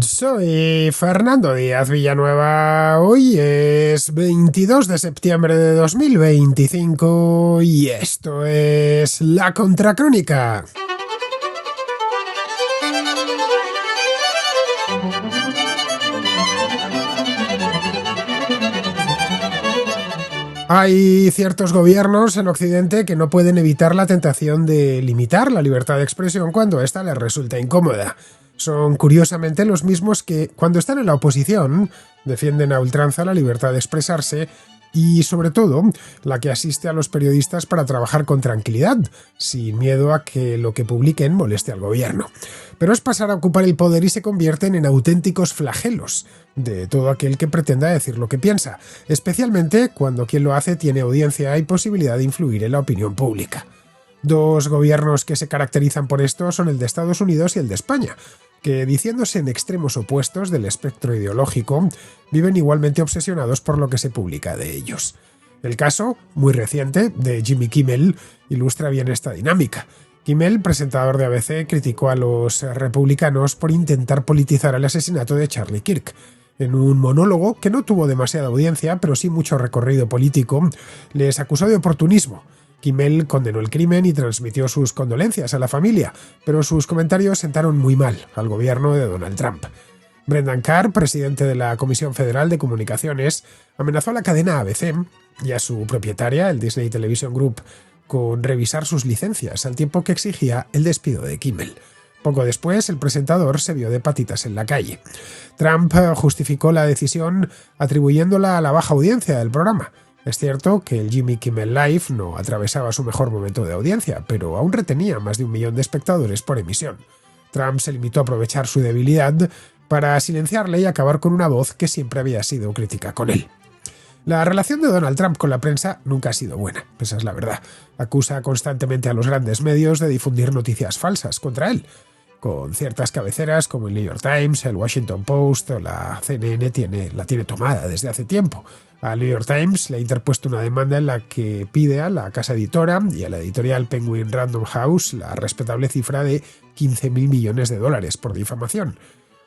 Soy Fernando Díaz Villanueva. Hoy es 22 de septiembre de 2025 y esto es La Contracrónica. Hay ciertos gobiernos en Occidente que no pueden evitar la tentación de limitar la libertad de expresión cuando ésta les resulta incómoda. Son curiosamente los mismos que, cuando están en la oposición, defienden a ultranza la libertad de expresarse y, sobre todo, la que asiste a los periodistas para trabajar con tranquilidad, sin miedo a que lo que publiquen moleste al gobierno. Pero es pasar a ocupar el poder y se convierten en auténticos flagelos de todo aquel que pretenda decir lo que piensa, especialmente cuando quien lo hace tiene audiencia y posibilidad de influir en la opinión pública. Dos gobiernos que se caracterizan por esto son el de Estados Unidos y el de España, que, diciéndose en extremos opuestos del espectro ideológico, viven igualmente obsesionados por lo que se publica de ellos. El caso, muy reciente, de Jimmy Kimmel ilustra bien esta dinámica. Kimmel, presentador de ABC, criticó a los republicanos por intentar politizar el asesinato de Charlie Kirk. En un monólogo que no tuvo demasiada audiencia, pero sí mucho recorrido político, les acusó de oportunismo. Kimmel condenó el crimen y transmitió sus condolencias a la familia, pero sus comentarios sentaron muy mal al gobierno de Donald Trump. Brendan Carr, presidente de la Comisión Federal de Comunicaciones, amenazó a la cadena ABC y a su propietaria, el Disney Television Group, con revisar sus licencias, al tiempo que exigía el despido de Kimmel. Poco después, el presentador se vio de patitas en la calle. Trump justificó la decisión atribuyéndola a la baja audiencia del programa. Es cierto que el Jimmy Kimmel Live no atravesaba su mejor momento de audiencia, pero aún retenía más de 1 millón de espectadores por emisión. Trump se limitó a aprovechar su debilidad para silenciarle y acabar con una voz que siempre había sido crítica con él. La relación de Donald Trump con la prensa nunca ha sido buena, esa es la verdad. Acusa constantemente a los grandes medios de difundir noticias falsas contra él. Con ciertas cabeceras como el New York Times, el Washington Post o la CNN la tiene tomada desde hace tiempo. Al New York Times le ha interpuesto una demanda en la que pide a la casa editora y a la editorial Penguin Random House la respetable cifra de $15.000 millones por difamación.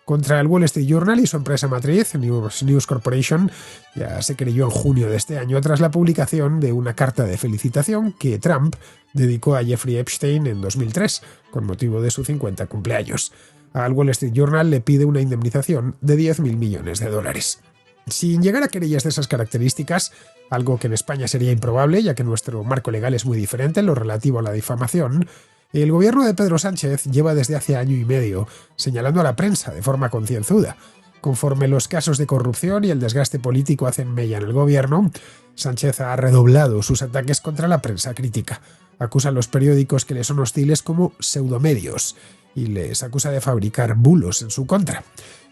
Contra el Wall Street Journal y su empresa matriz, News Corporation, ya se querelló en junio de este año tras la publicación de una carta de felicitación que Trump dedicó a Jeffrey Epstein en 2003, con motivo de su 50 cumpleaños. Al Wall Street Journal le pide una indemnización de $10.000 millones. Sin llegar a querellas de esas características, algo que en España sería improbable, ya que nuestro marco legal es muy diferente en lo relativo a la difamación, el gobierno de Pedro Sánchez lleva desde hace año y medio señalando a la prensa de forma concienzuda. Conforme los casos de corrupción y el desgaste político hacen mella en el gobierno, Sánchez ha redoblado sus ataques contra la prensa crítica. Acusa a los periódicos que le son hostiles como pseudomedios y les acusa de fabricar bulos en su contra.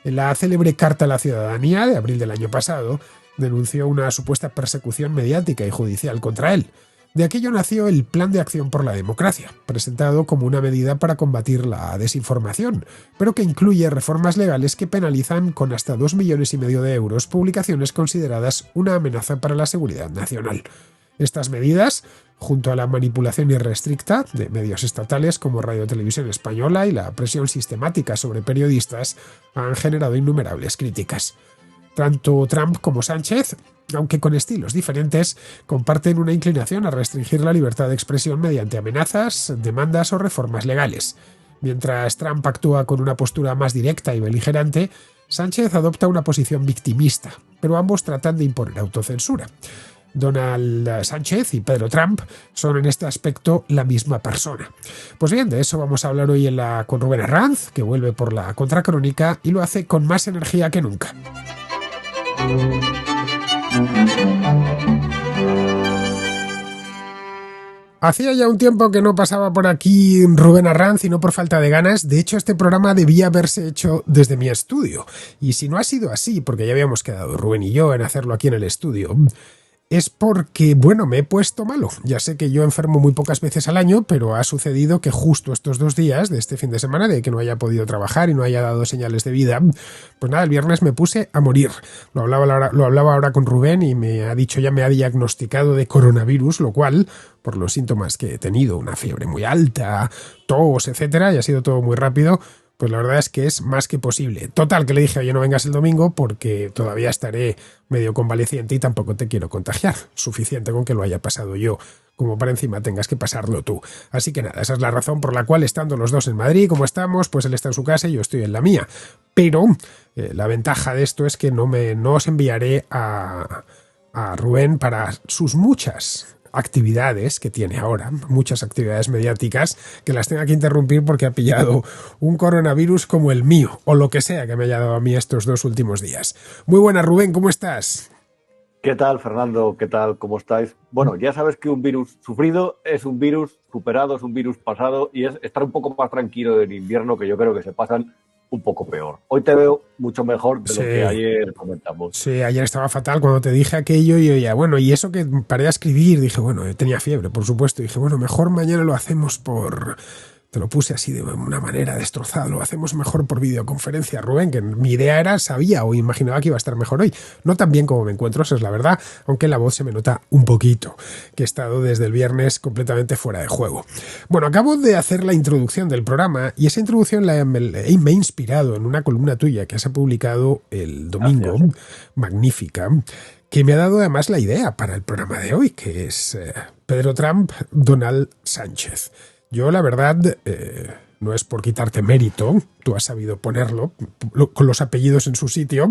En la célebre Carta a la Ciudadanía de abril del año pasado, denunció una supuesta persecución mediática y judicial contra él. De aquello nació el Plan de Acción por la Democracia, presentado como una medida para combatir la desinformación, pero que incluye reformas legales que penalizan con hasta 2,5 millones de euros publicaciones consideradas una amenaza para la seguridad nacional. Estas medidas, junto a la manipulación irrestricta de medios estatales como Radio Televisión Española y la presión sistemática sobre periodistas, han generado innumerables críticas. Tanto Trump como Sánchez, aunque con estilos diferentes, comparten una inclinación a restringir la libertad de expresión mediante amenazas, demandas o reformas legales. Mientras Trump actúa con una postura más directa y beligerante, Sánchez adopta una posición victimista, pero ambos tratan de imponer autocensura. Donald Sánchez y Pedro Trump son en este aspecto la misma persona. Pues bien, de eso vamos a hablar hoy con Rubén Herranz, que vuelve por la Contracrónica y lo hace con más energía que nunca. Hacía ya un tiempo que no pasaba por aquí Rubén Herranz y no por falta de ganas. De hecho, este programa debía haberse hecho desde mi estudio. Y si no ha sido así, porque ya habíamos quedado Rubén y yo en hacerlo aquí en el estudio, es porque, me he puesto malo. Ya sé que yo enfermo muy pocas veces al año, pero ha sucedido que justo estos 2 días de este fin de semana, de que no haya podido trabajar y no haya dado señales de vida, pues nada, el viernes me puse a morir. Lo hablaba ahora con Rubén y me ha diagnosticado de coronavirus, lo cual, por los síntomas que he tenido, una fiebre muy alta, tos, etcétera, y ha sido todo muy rápido, Pues la verdad es que es más que posible. Total, que le dije, oye, no vengas el domingo porque todavía estaré medio convaleciente y tampoco te quiero contagiar. Suficiente con que lo haya pasado yo, como para encima tengas que pasarlo tú. Así que nada, esa es la razón por la cual, estando los dos en Madrid, como estamos, pues él está en su casa y yo estoy en la mía. Pero la ventaja de esto es que no os enviaré a Rubén para sus muchas actividades que tiene ahora, muchas actividades mediáticas, que las tenga que interrumpir porque ha pillado un coronavirus como el mío, o lo que sea que me haya dado a mí estos 2 últimos días. Muy buenas, Rubén, ¿cómo estás? ¿Qué tal, Fernando? ¿Qué tal? ¿Cómo estáis? Bueno, ya sabes que un virus sufrido es un virus superado, es un virus pasado y es estar un poco más tranquilo del invierno, que yo creo que se pasan un poco peor. Hoy te veo mucho mejor de lo que Sí, ayer comentamos. sí, ayer estaba fatal cuando te dije aquello y oía, bueno, y eso que paré a escribir, dije, bueno, tenía fiebre, por supuesto, dije, bueno, mejor mañana lo hacemos por... Te lo puse así de una manera destrozada. Lo hacemos mejor por videoconferencia, Rubén, que mi idea era, sabía o imaginaba que iba a estar mejor hoy. No tan bien como me encuentro, esa es la verdad, aunque la voz se me nota un poquito, que he estado desde el viernes completamente fuera de juego. Bueno, acabo de hacer la introducción del programa y esa introducción me he inspirado en una columna tuya que has publicado el domingo, Gracias. magnífica, que me ha dado además la idea para el programa de hoy, que es Pedro Trump, Donald Sánchez. Yo, la verdad, no es por quitarte mérito, tú has sabido ponerlo con los apellidos en su sitio,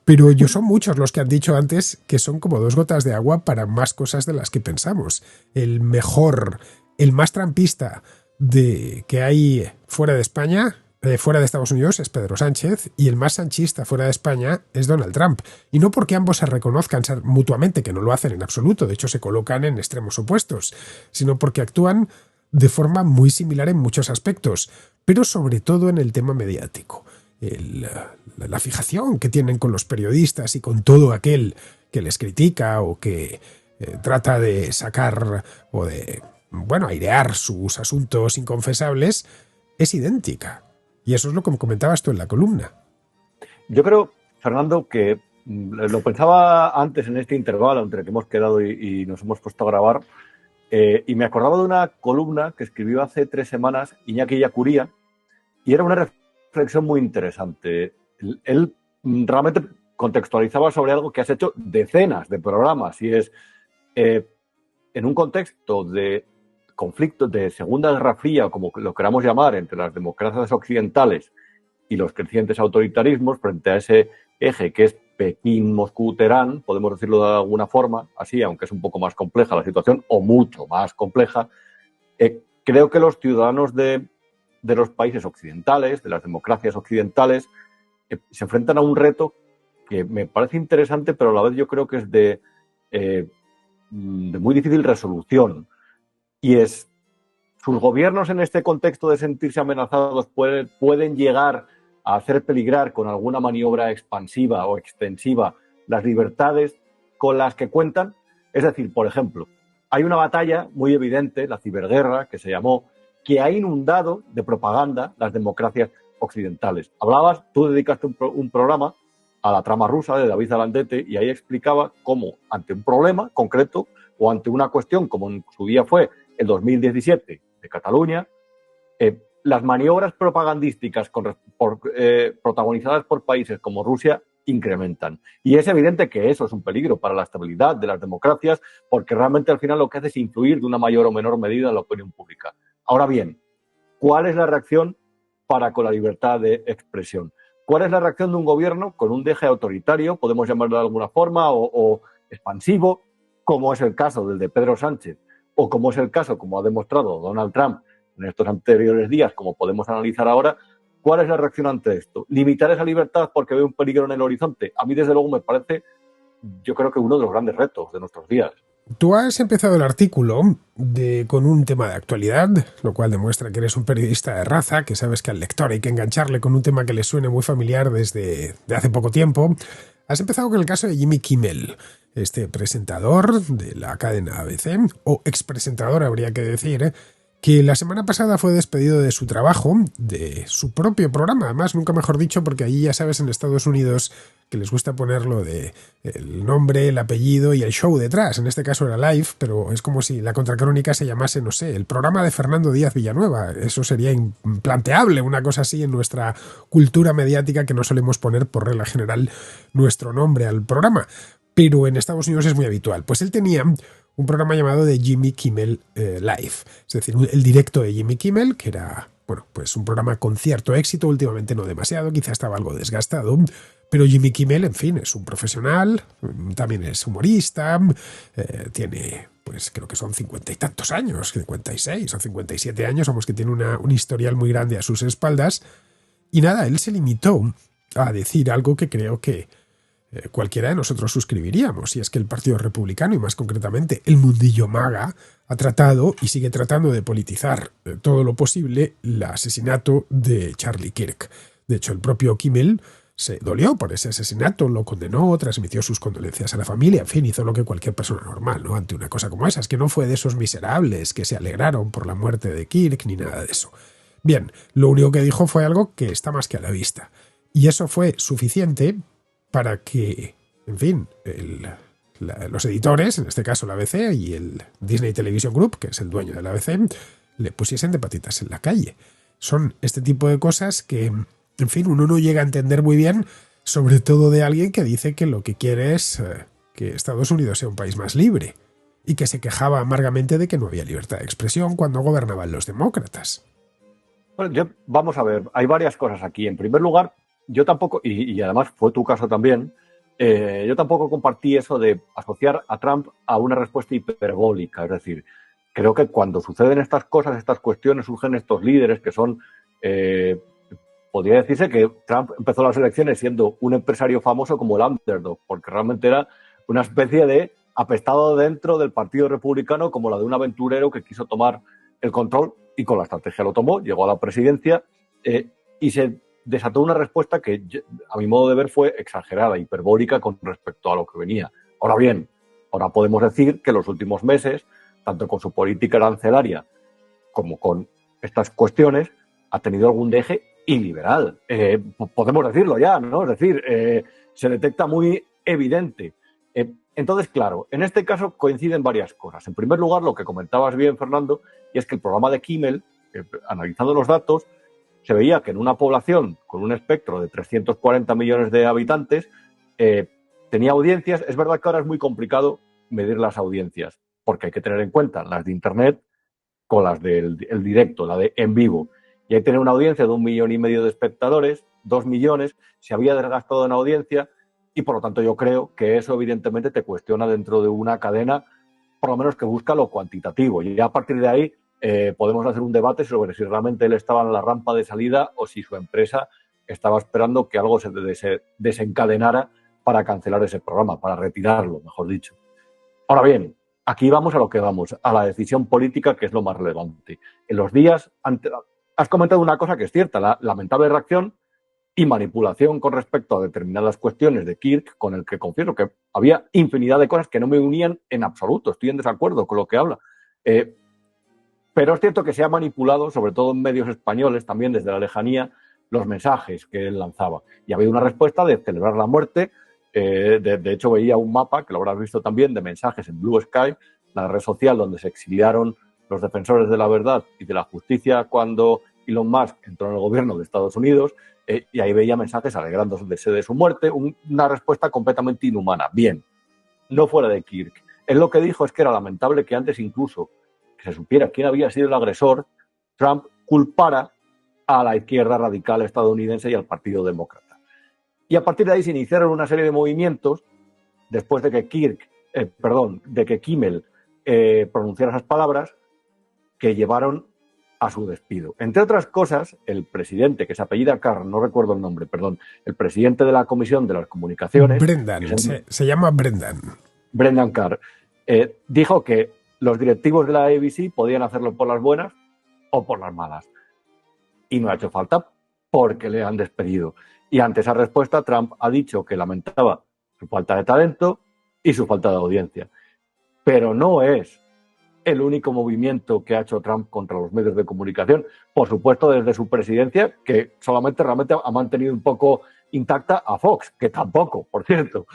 pero yo son muchos los que han dicho antes que son como 2 gotas de agua para más cosas de las que pensamos. El mejor, el más trampista que hay fuera de España, fuera de Estados Unidos, es Pedro Sánchez, y el más sanchista fuera de España es Donald Trump. Y no porque ambos se reconozcan mutuamente, que no lo hacen en absoluto, de hecho se colocan en extremos opuestos, sino porque actúan de forma muy similar en muchos aspectos, pero sobre todo en el tema mediático. La fijación que tienen con los periodistas y con todo aquel que les critica o que trata de sacar o de, bueno, airear sus asuntos inconfesables es idéntica. Y eso es lo que me comentabas tú en la columna. Yo creo, Fernando, que lo pensaba antes en este intervalo entre que hemos quedado y nos hemos puesto a grabar, y me acordaba de una columna que escribió hace 3 semanas Iñaki Yacuría, y era una reflexión muy interesante. Él realmente contextualizaba sobre algo que has hecho decenas de programas, y es en un contexto de conflicto de Segunda Guerra Fría, o como lo queramos llamar, entre las democracias occidentales y los crecientes autoritarismos, frente a ese eje que es Pekín, Moscú, Teherán, podemos decirlo de alguna forma, así, aunque es un poco más compleja la situación, o mucho más compleja, creo que los ciudadanos de los países occidentales, de las democracias occidentales, se enfrentan a un reto que me parece interesante, pero a la vez yo creo que es de muy difícil resolución. Y es, sus gobiernos en este contexto de sentirse amenazados pueden llegar a hacer peligrar con alguna maniobra expansiva o extensiva las libertades con las que cuentan. Es decir, por ejemplo, hay una batalla muy evidente, la ciberguerra, que se llamó, que ha inundado de propaganda las democracias occidentales. Tú dedicaste un programa a la trama rusa de David Zalandete y ahí explicaba cómo ante un problema concreto o ante una cuestión, como en su día fue el 2017 de Cataluña, las maniobras propagandísticas protagonizadas por países como Rusia incrementan. Y es evidente que eso es un peligro para la estabilidad de las democracias, porque realmente al final lo que hace es influir de una mayor o menor medida en la opinión pública. Ahora bien, ¿cuál es la reacción para con la libertad de expresión? ¿Cuál es la reacción de un gobierno con un deje autoritario, podemos llamarlo de alguna forma, o expansivo, como es el caso del de Pedro Sánchez, o como es el caso, como ha demostrado Donald Trump en estos anteriores días, como podemos analizar ahora? ¿Cuál es la reacción ante esto? ¿Limitar esa libertad porque ve un peligro en el horizonte? A mí, desde luego, me parece, yo creo que uno de los grandes retos de nuestros días. Tú has empezado el artículo con un tema de actualidad, lo cual demuestra que eres un periodista de raza, que sabes que al lector hay que engancharle con un tema que le suene muy familiar desde hace poco tiempo. Has empezado con el caso de Jimmy Kimmel, este presentador de la cadena ABC, o expresentador habría que decir, que la semana pasada fue despedido de su trabajo, de su propio programa, además nunca mejor dicho, porque allí ya sabes en Estados Unidos que les gusta ponerlo de el nombre, el apellido y el show detrás. En este caso era Live, pero es como si la contracrónica se llamase, no sé, el programa de Fernando Díaz Villanueva. Eso sería implanteable, una cosa así en nuestra cultura mediática, que no solemos poner por regla general nuestro nombre al programa. Pero en Estados Unidos es muy habitual. Pues él tenía un programa llamado de Jimmy Kimmel Live, es decir, el directo de Jimmy Kimmel, que era, bueno, pues un programa con cierto éxito, últimamente no demasiado, quizá estaba algo desgastado, pero Jimmy Kimmel, en fin, es un profesional, también es humorista, tiene, pues creo que son 50 y tantos años, 56 o 57 años, vamos, que tiene un historial muy grande a sus espaldas, y nada, él se limitó a decir algo que creo que cualquiera de nosotros suscribiríamos, y es que el Partido Republicano, y más concretamente el mundillo MAGA, ha tratado y sigue tratando de politizar todo lo posible el asesinato de Charlie Kirk. De hecho, el propio Kimmel se dolió por ese asesinato, lo condenó, transmitió sus condolencias a la familia, en fin, hizo lo que cualquier persona normal, ¿no?, ante una cosa como esa. Es que no fue de esos miserables que se alegraron por la muerte de Kirk, ni nada de eso. Bien, lo único que dijo fue algo que está más que a la vista. Y eso fue suficiente para que, en fin, los editores, en este caso la ABC y el Disney Television Group, que es el dueño de la ABC, le pusiesen de patitas en la calle. Son este tipo de cosas que, en fin, uno no llega a entender muy bien, sobre todo de alguien que dice que lo que quiere es que Estados Unidos sea un país más libre, y que se quejaba amargamente de que no había libertad de expresión cuando gobernaban los demócratas. Bueno, vamos a ver, hay varias cosas aquí. En primer lugar, yo tampoco, y además fue tu caso también, yo tampoco compartí eso de asociar a Trump a una respuesta hiperbólica. Es decir, creo que cuando suceden estas cosas, estas cuestiones, surgen estos líderes que son, podría decirse que Trump empezó las elecciones siendo un empresario famoso como el underdog, porque realmente era una especie de apestado dentro del Partido Republicano, como la de un aventurero que quiso tomar el control y con la estrategia lo tomó, llegó a la presidencia y se desató una respuesta que, a mi modo de ver, fue exagerada, hiperbólica con respecto a lo que venía. Ahora bien, ahora podemos decir que los últimos meses, tanto con su política arancelaria como con estas cuestiones, ha tenido algún deje iliberal. Podemos decirlo ya, ¿no? Es decir, se detecta muy evidente. Entonces, claro, en este caso coinciden varias cosas. En primer lugar, lo que comentabas bien, Fernando, y es que el programa de Kimmel, analizando los datos, se veía que en una población con un espectro de 340 millones de habitantes tenía audiencias. Es verdad que ahora es muy complicado medir las audiencias, porque hay que tener en cuenta las de Internet con las del directo, la de en vivo. Y hay que tener una audiencia de 1,5 millones de espectadores, 2 millones, se había desgastado en audiencia, y por lo tanto yo creo que eso evidentemente te cuestiona dentro de una cadena, por lo menos que busca lo cuantitativo. Y ya a partir de ahí podemos hacer un debate sobre si realmente él estaba en la rampa de salida o si su empresa estaba esperando que algo se desencadenara para cancelar ese programa, para retirarlo, mejor dicho. Ahora bien, aquí vamos a lo que vamos, a la decisión política, que es lo más relevante. En los días antes, has comentado una cosa que es cierta, la lamentable reacción y manipulación con respecto a determinadas cuestiones de Kirk, con el que confieso que había infinidad de cosas que no me unían en absoluto. Estoy en desacuerdo con lo que habla. Pero es cierto que se ha manipulado, sobre todo en medios españoles, también desde la lejanía, los mensajes que él lanzaba. Y ha habido una respuesta de celebrar la muerte. De hecho, veía un mapa, que lo habrás visto también, de mensajes en Blue Sky, la red social donde se exiliaron los defensores de la verdad y de la justicia cuando Elon Musk entró en el gobierno de Estados Unidos, y ahí veía mensajes alegrándose de su muerte, una respuesta completamente inhumana. Bien, no fuera de Kirk. Él lo que dijo es que era lamentable que antes incluso que se supiera quién había sido el agresor, Trump culpara a la izquierda radical estadounidense y al Partido Demócrata. Y a partir de ahí se iniciaron una serie de movimientos después de que Kimmel pronunciara esas palabras que llevaron a su despido. Entre otras cosas, el presidente, que se apellida Carr, no recuerdo el nombre, perdón, el presidente de la Comisión de las Comunicaciones... Brendan, se llama Brendan. Brendan Carr, dijo que los directivos de la ABC podían hacerlo por las buenas o por las malas. Y no ha hecho falta porque le han despedido. Y ante esa respuesta, Trump ha dicho que lamentaba su falta de talento y su falta de audiencia. Pero no es el único movimiento que ha hecho Trump contra los medios de comunicación. Por supuesto, desde su presidencia, que solamente realmente ha mantenido un poco intacta a Fox, que tampoco, por cierto,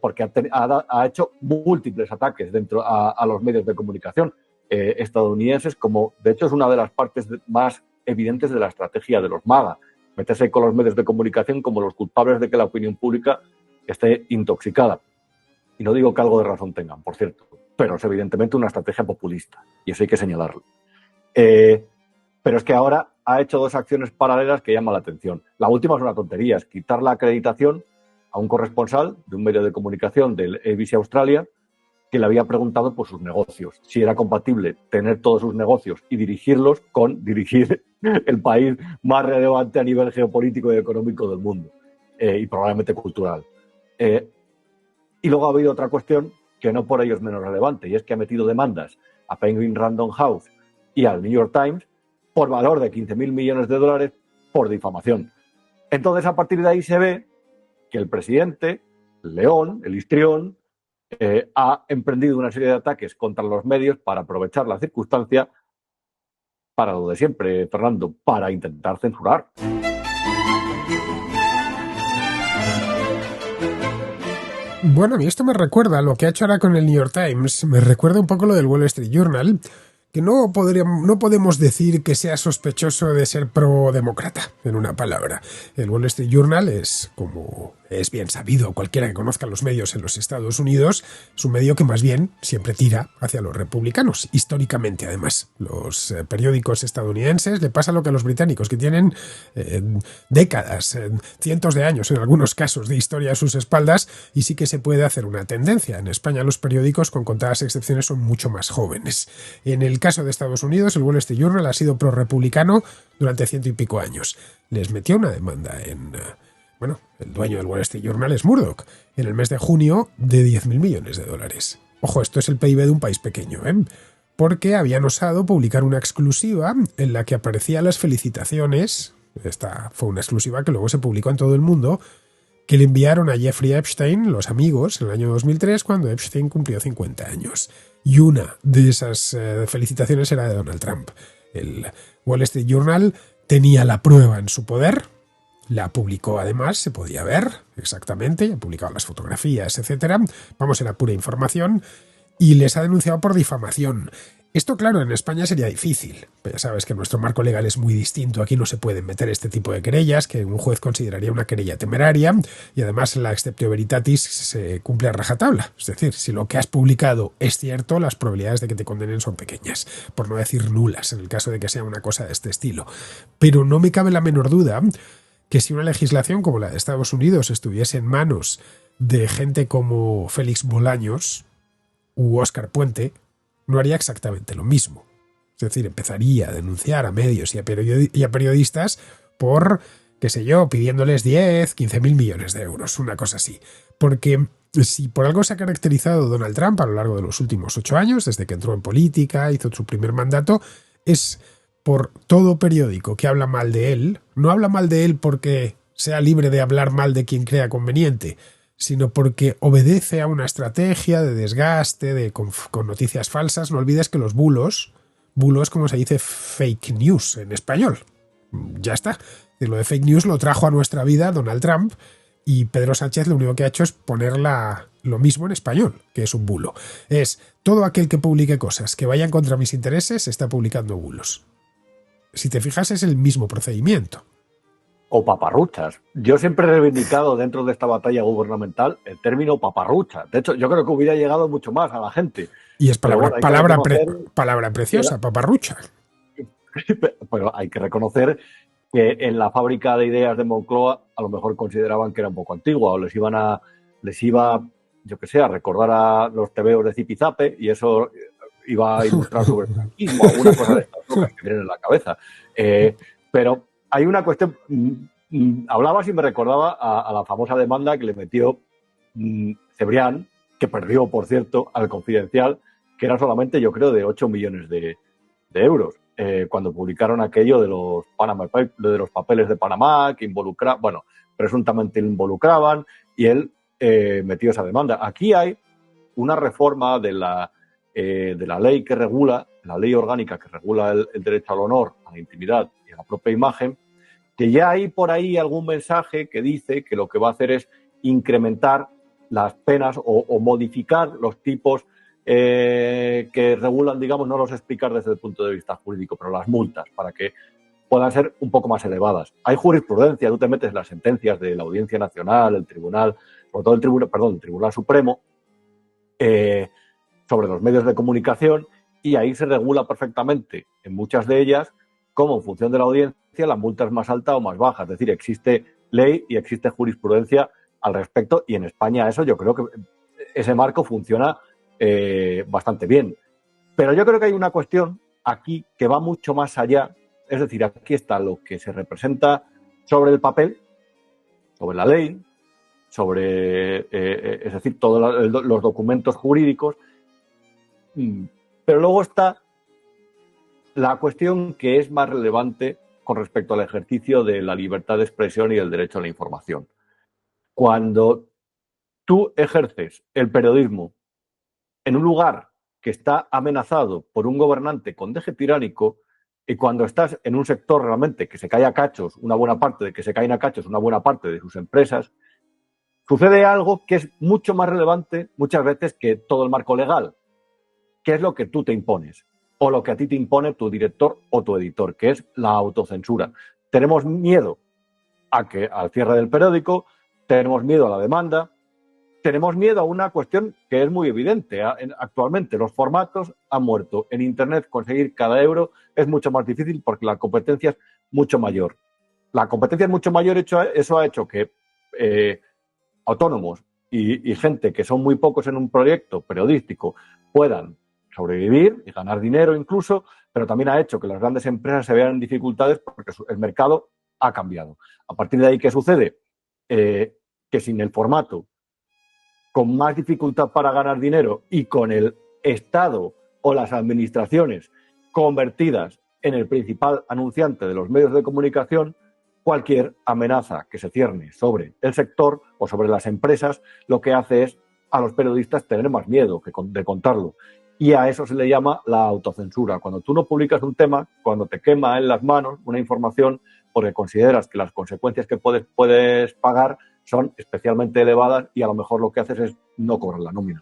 porque ha hecho múltiples ataques dentro a los medios de comunicación estadounidenses, como de hecho es una de las partes más evidentes de la estrategia de los MAGA, meterse con los medios de comunicación como los culpables de que la opinión pública esté intoxicada. Y no digo que algo de razón tengan, por cierto, pero es evidentemente una estrategia populista, y eso hay que señalarlo. Pero es que ahora ha hecho dos acciones paralelas que llaman la atención. La última es una tontería, es quitar la acreditación a un corresponsal de un medio de comunicación del ABC Australia que le había preguntado por sus negocios, si era compatible tener todos sus negocios y dirigirlos con dirigir el país más relevante a nivel geopolítico y económico del mundo, y probablemente cultural. Y luego ha habido otra cuestión que no por ello es menos relevante, y es que ha metido demandas a Penguin Random House y al New York Times por valor de 15.000 millones de dólares por difamación. Entonces, a partir de ahí se ve que el presidente, León, el histrión, ha emprendido una serie de ataques contra los medios para aprovechar la circunstancia para lo de siempre, Fernando, para intentar censurar. Bueno, a mí esto me recuerda lo que ha hecho ahora con el New York Times, me recuerda un poco lo del Wall Street Journal, que no podemos decir que sea sospechoso de ser pro-demócrata, en una palabra. El Wall Street Journal es, como es bien sabido, cualquiera que conozca los medios en los Estados Unidos, es un medio que más bien siempre tira hacia los republicanos, históricamente además. Los periódicos estadounidenses le pasa lo que a los británicos, que tienen décadas, cientos de años en algunos casos de historia a sus espaldas, y sí que se puede hacer una tendencia. En España los periódicos, con contadas excepciones, son mucho más jóvenes. En el caso de Estados Unidos, el Wall Street Journal ha sido pro-republicano durante 100 y pico años. Les metió una demanda bueno, el dueño del Wall Street Journal es Murdoch, en el mes de junio de 10.000 millones de dólares. Ojo, esto es el PIB de un país pequeño, porque habían osado publicar una exclusiva en la que aparecían las felicitaciones. Esta fue una exclusiva que luego se publicó en todo el mundo, que le enviaron a Jeffrey Epstein, los amigos, en el año 2003, cuando Epstein cumplió 50 años. Y una de esas felicitaciones era de Donald Trump. El Wall Street Journal tenía la prueba en su poder, la publicó además, se podía ver exactamente, ha publicado las fotografías, etcétera. Vamos, era pura información, y les ha denunciado por difamación. Esto, claro, en España sería difícil. Ya sabes que nuestro marco legal es muy distinto. Aquí no se pueden meter este tipo de querellas, que un juez consideraría una querella temeraria, y además la exceptio veritatis se cumple a rajatabla. Es decir, si lo que has publicado es cierto, las probabilidades de que te condenen son pequeñas, por no decir nulas, en el caso de que sea una cosa de este estilo. Pero no me cabe la menor duda que si una legislación como la de Estados Unidos estuviese en manos de gente como Félix Bolaños u Óscar Puente, no haría exactamente lo mismo. Es decir, empezaría a denunciar a medios y a periodistas por, qué sé yo, pidiéndoles 10, 15.000 millones de euros, una cosa así. Porque si por algo se ha caracterizado Donald Trump a lo largo de los últimos 8 años, desde que entró en política, hizo su primer mandato, es por todo periódico que habla mal de él. No habla mal de él porque sea libre de hablar mal de quien crea conveniente, sino porque obedece a una estrategia de desgaste, con noticias falsas. No olvides que los bulos, como se dice fake news en español, ya está. Lo de fake news lo trajo a nuestra vida Donald Trump, y Pedro Sánchez lo único que ha hecho es poner lo mismo en español, que es un bulo. Es todo aquel que publique cosas que vayan contra mis intereses está publicando bulos. Si te fijas, es el mismo procedimiento. O paparruchas. Yo siempre he reivindicado dentro de esta batalla gubernamental el término paparrucha. De hecho, yo creo que hubiera llegado mucho más a la gente. Y es palabra preciosa, paparrucha. Pero hay que reconocer que en la fábrica de ideas de Moncloa a lo mejor consideraban que era un poco antigua, o les iba, yo que sé, a recordar a los tebeos de Zipizape, y eso iba a ilustrar sobre el franquismo, alguna cosa de estas locas que vienen en la cabeza. Pero hay una cuestión, hablabas y me recordaba a la famosa demanda que le metió Cebrián, que perdió, por cierto, al Confidencial, que era solamente, yo creo, de 8 millones de euros, cuando publicaron aquello de los papeles de Panamá, que presuntamente involucraban, y él metió esa demanda. Aquí hay una reforma de la ley que regula, la ley orgánica que regula el derecho al honor, a la intimidad y a la propia imagen, que ya hay por ahí algún mensaje que dice que lo que va a hacer es incrementar las penas o modificar los tipos que regulan, digamos, no los explicar desde el punto de vista jurídico, pero las multas, para que puedan ser un poco más elevadas. Hay jurisprudencia, tú te metes en las sentencias de la Audiencia Nacional, el Tribunal, sobre todo el Tribunal Supremo, sobre los medios de comunicación, y ahí se regula perfectamente, en muchas de ellas, cómo en función de la audiencia la multa es más alta o más baja. Es decir, existe ley y existe jurisprudencia al respecto, y en España eso yo creo que ese marco funciona bastante bien. Pero yo creo que hay una cuestión aquí que va mucho más allá. Es decir, aquí está lo que se representa sobre el papel, sobre la ley, sobre, es decir, todos los documentos jurídicos, pero luego está la cuestión que es más relevante con respecto al ejercicio de la libertad de expresión y el derecho a la información. Cuando tú ejerces el periodismo en un lugar que está amenazado por un gobernante con deje tiránico, y cuando estás en un sector realmente que se cae a cachos, una buena parte de sus empresas, sucede algo que es mucho más relevante muchas veces que todo el marco legal, que es lo que tú te impones, o lo que a ti te impone tu director o tu editor, que es la autocensura. Tenemos miedo al cierre del periódico, tenemos miedo a la demanda, tenemos miedo a una cuestión que es muy evidente. Actualmente los formatos han muerto. En Internet conseguir cada euro es mucho más difícil porque la competencia es mucho mayor. La competencia es mucho mayor, eso ha hecho que autónomos y gente que son muy pocos en un proyecto periodístico puedan sobrevivir y ganar dinero incluso, pero también ha hecho que las grandes empresas se vean en dificultades porque el mercado ha cambiado. A partir de ahí, ¿qué sucede? Que sin el formato, con más dificultad para ganar dinero y con el Estado o las administraciones convertidas en el principal anunciante de los medios de comunicación, cualquier amenaza que se cierne sobre el sector o sobre las empresas lo que hace es a los periodistas tener más miedo de contarlo. Y a eso se le llama la autocensura. Cuando tú no publicas un tema, cuando te quema en las manos una información porque consideras que las consecuencias que puedes pagar son especialmente elevadas y a lo mejor lo que haces es no cobrar la nómina.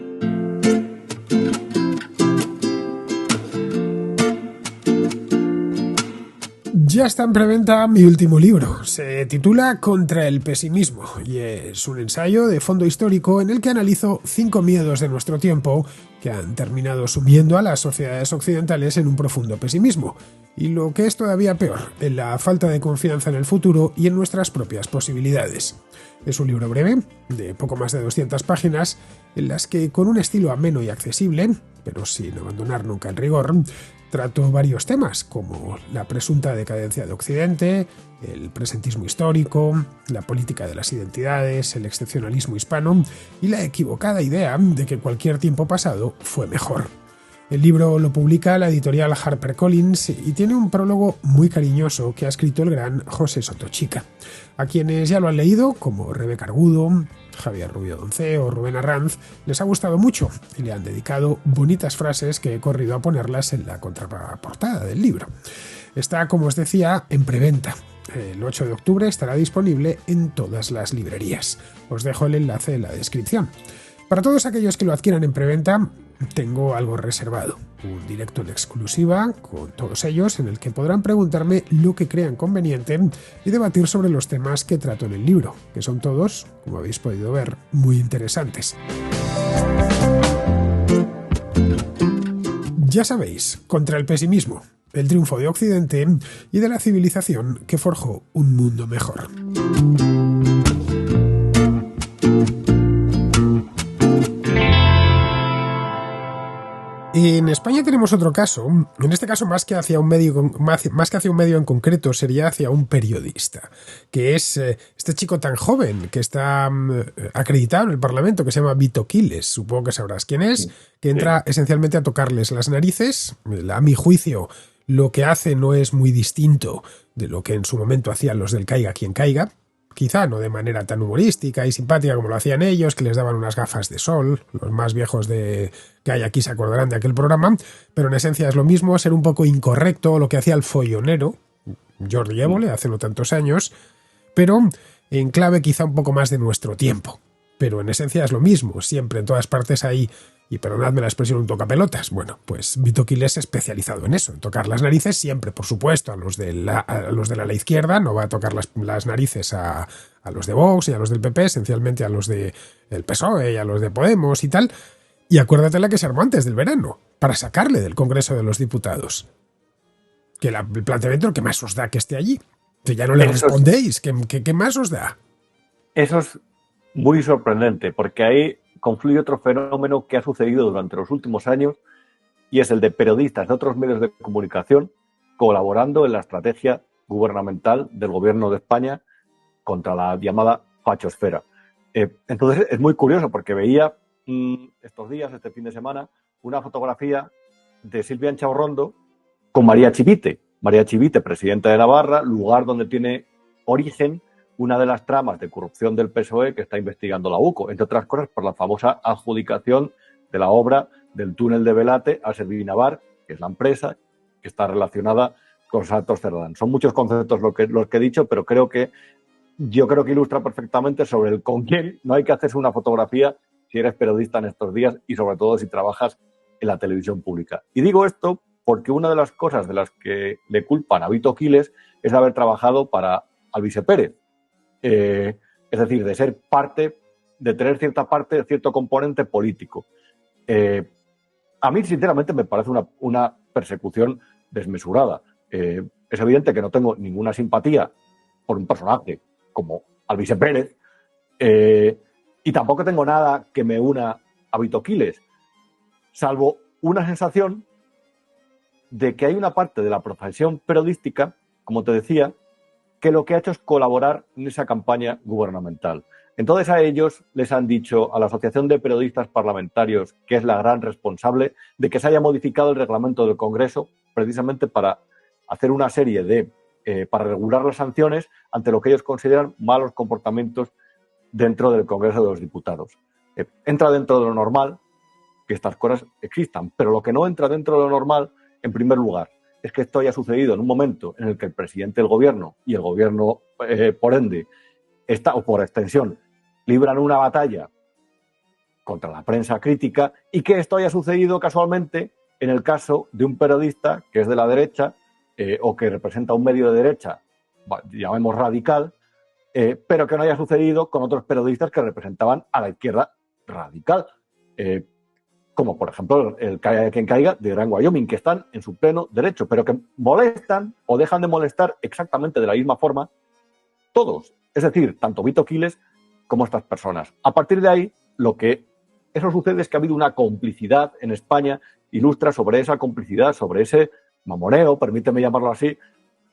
Ya está en preventa mi último libro. Se titula Contra el pesimismo y es un ensayo de fondo histórico en el que analizo 5 miedos de nuestro tiempo que han terminado sumiendo a las sociedades occidentales en un profundo pesimismo. Y lo que es todavía peor, en la falta de confianza en el futuro y en nuestras propias posibilidades. Es un libro breve, de poco más de 200 páginas, en las que con un estilo ameno y accesible, pero sin abandonar nunca el rigor, trato varios temas como la presunta decadencia de Occidente, el presentismo histórico, la política de las identidades, el excepcionalismo hispano y la equivocada idea de que cualquier tiempo pasado fue mejor. El libro lo publica la editorial HarperCollins y tiene un prólogo muy cariñoso que ha escrito el gran José Sotochica. A quienes ya lo han leído, como Rebeca Argudo, Javier Rubio Doncé o Rubén Arranz, les ha gustado mucho y le han dedicado bonitas frases que he corrido a ponerlas en la contraportada del libro. Está, como os decía, en preventa. El 8 de octubre estará disponible en todas las librerías. Os dejo el enlace en la descripción. Para todos aquellos que lo adquieran en preventa, tengo algo reservado, un directo en exclusiva con todos ellos en el que podrán preguntarme lo que crean conveniente y debatir sobre los temas que trato en el libro, que son todos, como habéis podido ver, muy interesantes. Ya sabéis, Contra el pesimismo, el triunfo de Occidente y de la civilización que forjó un mundo mejor. En España tenemos otro caso, en este caso más que hacia un medio en concreto, sería hacia un periodista, que es este chico tan joven que está acreditado en el Parlamento, que se llama Vito Quiles, supongo que sabrás quién es, que entra esencialmente a tocarles las narices. A mi juicio, lo que hace no es muy distinto de lo que en su momento hacían los del Caiga quien caiga. Quizá no de manera tan humorística y simpática como lo hacían ellos, que les daban unas gafas de sol. Los más viejos que hay aquí se acordarán de aquel programa, pero en esencia es lo mismo, ser un poco incorrecto, lo que hacía el follonero, Jordi Évole, hace no tantos años, pero en clave quizá un poco más de nuestro tiempo. Pero en esencia es lo mismo, siempre en todas partes hay, y perdonadme la expresión, un tocapelotas. Bueno, pues Vito Quiles es especializado en eso, en tocar las narices, siempre, por supuesto, a los de la ala izquierda, no va a tocar las narices a los de Vox y a los del PP, esencialmente a los del PSOE y a los de Podemos y tal. Y acuérdate la que se armó antes del verano, para sacarle del Congreso de los Diputados. Que el planteamiento, ¿qué más os da que esté allí? Que ya no le respondéis, ¿qué más os da? Eso es muy sorprendente, porque ahí confluye otro fenómeno que ha sucedido durante los últimos años, y es el de periodistas de otros medios de comunicación colaborando en la estrategia gubernamental del gobierno de España contra la llamada fachosfera. Entonces es muy curioso, porque veía estos días, este fin de semana, una fotografía de Silvia Chaurrondo con María Chivite. María Chivite, presidenta de Navarra, lugar donde tiene origen una de las tramas de corrupción del PSOE que está investigando la UCO, entre otras cosas por la famosa adjudicación de la obra del túnel de Belate a Servinavar, que es la empresa que está relacionada con Santos Cerdán. Son muchos conceptos los que he dicho, pero yo creo que ilustra perfectamente sobre el con quién no hay que hacerse una fotografía si eres periodista en estos días y sobre todo si trabajas en la televisión pública. Y digo esto porque una de las cosas de las que le culpan a Vito Quiles es de haber trabajado para Alvise Pérez. Es decir, de ser parte, de tener cierto componente político. A mí, sinceramente, me parece una persecución desmesurada. Es evidente que no tengo ninguna simpatía por un personaje como Alvise Pérez, y tampoco tengo nada que me una a Vito Quiles, salvo una sensación de que hay una parte de la profesión periodística, como te decía, que lo que ha hecho es colaborar en esa campaña gubernamental. Entonces a ellos les han dicho, a la Asociación de Periodistas Parlamentarios, que es la gran responsable de que se haya modificado el reglamento del Congreso precisamente para hacer una serie para regular las sanciones ante lo que ellos consideran malos comportamientos dentro del Congreso de los Diputados. Entra dentro de lo normal que estas cosas existan, pero lo que no entra dentro de lo normal, en primer lugar, es que esto haya sucedido en un momento en el que el presidente del gobierno y el gobierno, por ende, o por extensión, libran una batalla contra la prensa crítica, y que esto haya sucedido casualmente en el caso de un periodista que es de la derecha o que representa un medio de derecha, llamemos radical, pero que no haya sucedido con otros periodistas que representaban a la izquierda radical. Como por ejemplo el Caiga quien caiga de Gran Wyoming, que están en su pleno derecho, pero que molestan o dejan de molestar exactamente de la misma forma todos. Es decir, tanto Vito Quiles como estas personas. A partir de ahí, eso sucede es que ha habido una complicidad en España, ilustra sobre esa complicidad, sobre ese mamoneo, permíteme llamarlo así,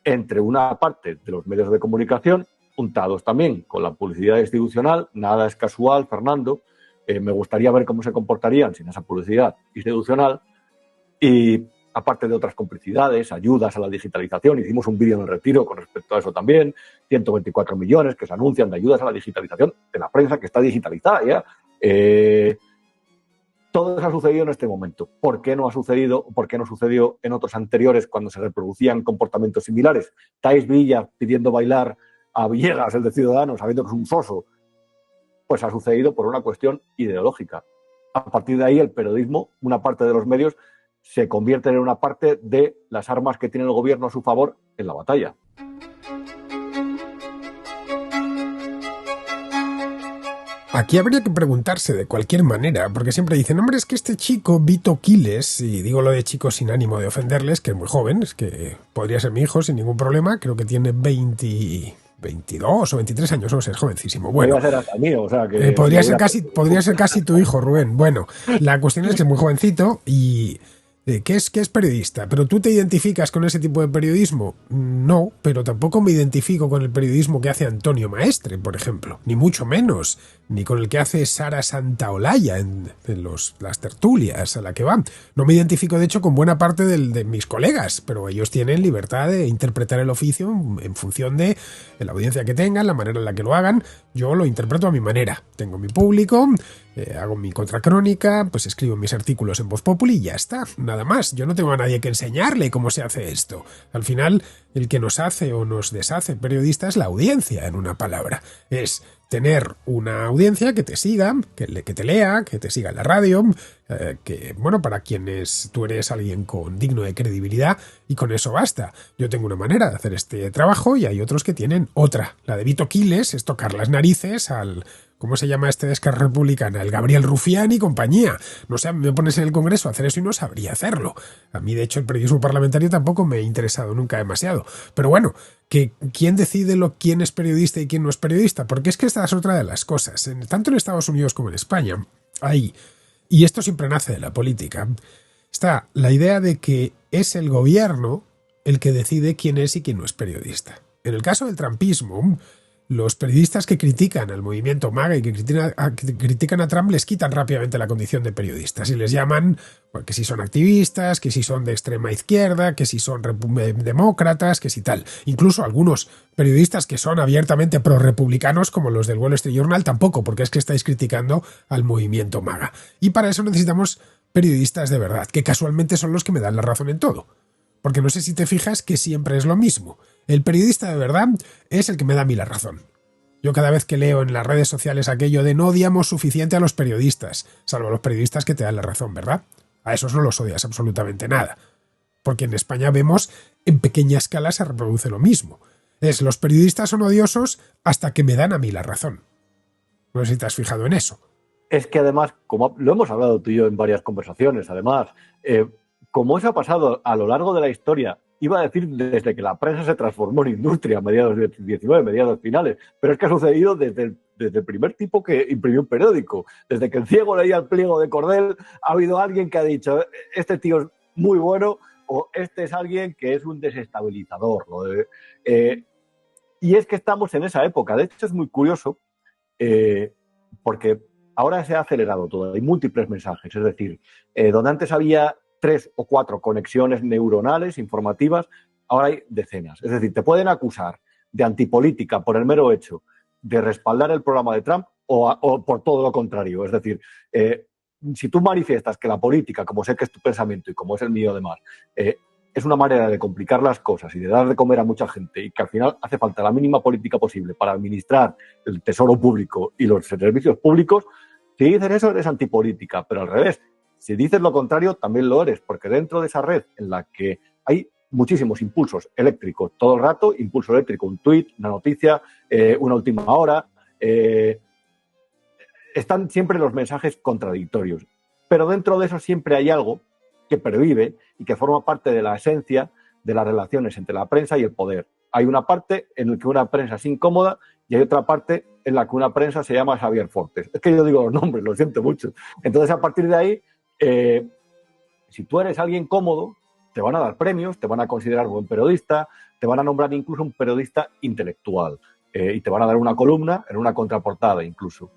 entre una parte de los medios de comunicación, untados también con la publicidad institucional. Nada es casual, Fernando. Me gustaría ver cómo se comportarían sin esa publicidad institucional, y aparte de otras complicidades, ayudas a la digitalización. Hicimos un vídeo en el Retiro con respecto a eso también. 124 millones que se anuncian de ayudas a la digitalización de la prensa que está digitalizada ya. Todo eso ha sucedido en este momento. ¿Por qué no ha sucedido? ¿Por qué no sucedió en otros anteriores cuando se reproducían comportamientos similares? Thais Villa pidiendo bailar a Villegas, el de Ciudadanos, sabiendo que es un soso. Pues ha sucedido por una cuestión ideológica. A partir de ahí, el periodismo, una parte de los medios, se convierte en una parte de las armas que tiene el gobierno a su favor en la batalla. Aquí habría que preguntarse de cualquier manera, porque siempre dicen, hombre, es que este chico, Vito Quiles, y digo lo de chico sin ánimo de ofenderles, que es muy joven, es que podría ser mi hijo sin ningún problema, creo que tiene 22 o 23 años, no sé, es jovencísimo. Bueno, podría ser hasta mío, o sea que podría ser casi tu hijo, Rubén. Bueno, la cuestión es que es muy jovencito y ¿qué es periodista? ¿Pero tú te identificas con ese tipo de periodismo? No, pero tampoco me identifico con el periodismo que hace Antonio Maestre, por ejemplo, ni mucho menos, ni con el que hace Sara Santaolalla en las tertulias a la que van. No me identifico, de hecho, con buena parte de mis colegas, pero ellos tienen libertad de interpretar el oficio en función de la audiencia que tengan, la manera en la que lo hagan. Yo lo interpreto a mi manera. Tengo mi público, hago mi contracrónica, pues escribo mis artículos en Voz Populi y ya está, nada más. Yo no tengo a nadie que enseñarle cómo se hace esto. Al final, El que nos hace o nos deshace periodista es la audiencia, en una palabra. Es tener una audiencia que te siga, que te lea, que te siga en la radio, que, bueno, para quienes tú eres alguien con digno de credibilidad, y con eso basta. Yo tengo una manera de hacer este trabajo y hay otros que tienen otra. La de Vito Quiles es tocar las narices al... ¿Cómo se llama este de Esquerra Republicana? El Gabriel Rufián y compañía. No sé, a mí me pones en el Congreso a hacer eso y no sabría hacerlo. A mí, de hecho, el periodismo parlamentario tampoco me ha interesado nunca demasiado. Pero bueno, que ¿quién decide quién es periodista y quién no es periodista? Porque es que esta es otra de las cosas. Tanto en Estados Unidos como en España, hay, y esto siempre nace de la política, está la idea de que es el gobierno el que decide quién es y quién no es periodista. En el caso del trumpismo, los periodistas que critican al movimiento MAGA y que critican a Trump les quitan rápidamente la condición de periodistas y les llaman, bueno, que si son activistas, que si son de extrema izquierda, que si son demócratas, que si tal. Incluso algunos periodistas que son abiertamente pro-republicanos, como los del Wall Street Journal, tampoco, porque es que estáis criticando al movimiento MAGA. Y para eso necesitamos periodistas de verdad, que casualmente son los que me dan la razón en todo. Porque no sé si te fijas que siempre es lo mismo. El periodista de verdad es el que me da a mí la razón. Yo cada vez que leo en las redes sociales aquello de no odiamos suficiente a los periodistas, salvo a los periodistas que te dan la razón, ¿verdad? A esos no los odias absolutamente nada. Porque en España vemos en pequeña escala se reproduce lo mismo. Los periodistas son odiosos hasta que me dan a mí la razón. No sé si te has fijado en eso. Es que además, como lo hemos hablado tú y yo en varias conversaciones, además, como eso ha pasado a lo largo de la historia, iba a decir desde que la prensa se transformó en industria a mediados del XIX, mediados finales, pero es que ha sucedido desde el primer tipo que imprimió un periódico. Desde que el ciego leía el pliego de cordel, ha habido alguien que ha dicho, este tío es muy bueno, o este es alguien que es un desestabilizador. Y es que estamos en esa época. De hecho, es muy curioso, porque ahora se ha acelerado todo, hay múltiples mensajes, es decir, donde antes había 3 o 4 conexiones neuronales informativas, ahora hay decenas. Es decir, te pueden acusar de antipolítica por el mero hecho de respaldar el programa de Trump o por todo lo contrario. Es decir, si tú manifiestas que la política, como sé que es tu pensamiento y como es el mío además, es una manera de complicar las cosas y de dar de comer a mucha gente y que al final hace falta la mínima política posible para administrar el tesoro público y los servicios públicos, si dices eso eres antipolítica, pero al revés, si dices lo contrario también lo eres, porque dentro de esa red en la que hay muchísimos impulsos eléctricos todo el rato, impulso eléctrico, un tuit, una noticia, una última hora, están siempre los mensajes contradictorios, pero dentro de eso siempre hay algo que pervive y que forma parte de la esencia de las relaciones entre la prensa y el poder. Hay una parte en la que una prensa es incómoda y hay otra parte en la que una prensa se llama Xavier Fortes. Es que yo digo los nombres, lo siento mucho. Entonces, a partir de ahí, si tú eres alguien cómodo, te van a dar premios, te van a considerar buen periodista, te van a nombrar incluso un periodista intelectual y te van a dar una columna en una contraportada incluso.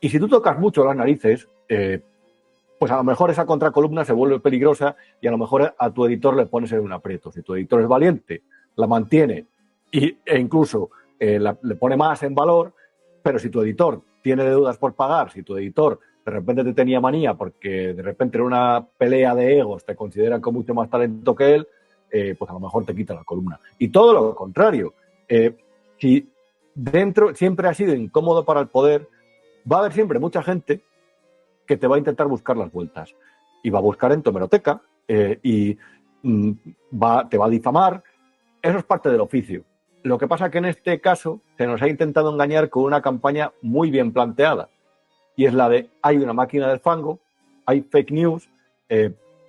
Y si tú tocas mucho las narices, pues a lo mejor esa contracolumna se vuelve peligrosa y a lo mejor a tu editor le pones en un aprieto. Si tu editor es valiente, la mantiene e incluso le pone más en valor, pero si tu editor tiene deudas por pagar, si tu editor de repente te tenía manía porque de repente en una pelea de egos te consideran con mucho más talento que él, pues a lo mejor te quita la columna. Y todo lo contrario. Si dentro siempre ha sido incómodo para el poder, va a haber siempre mucha gente que te va a intentar buscar las vueltas y va a buscar en tu hemeroteca y te va a difamar. Eso es parte del oficio. Lo que pasa es que en este caso se nos ha intentado engañar con una campaña muy bien planteada y es la de hay una máquina del fango, hay fake news,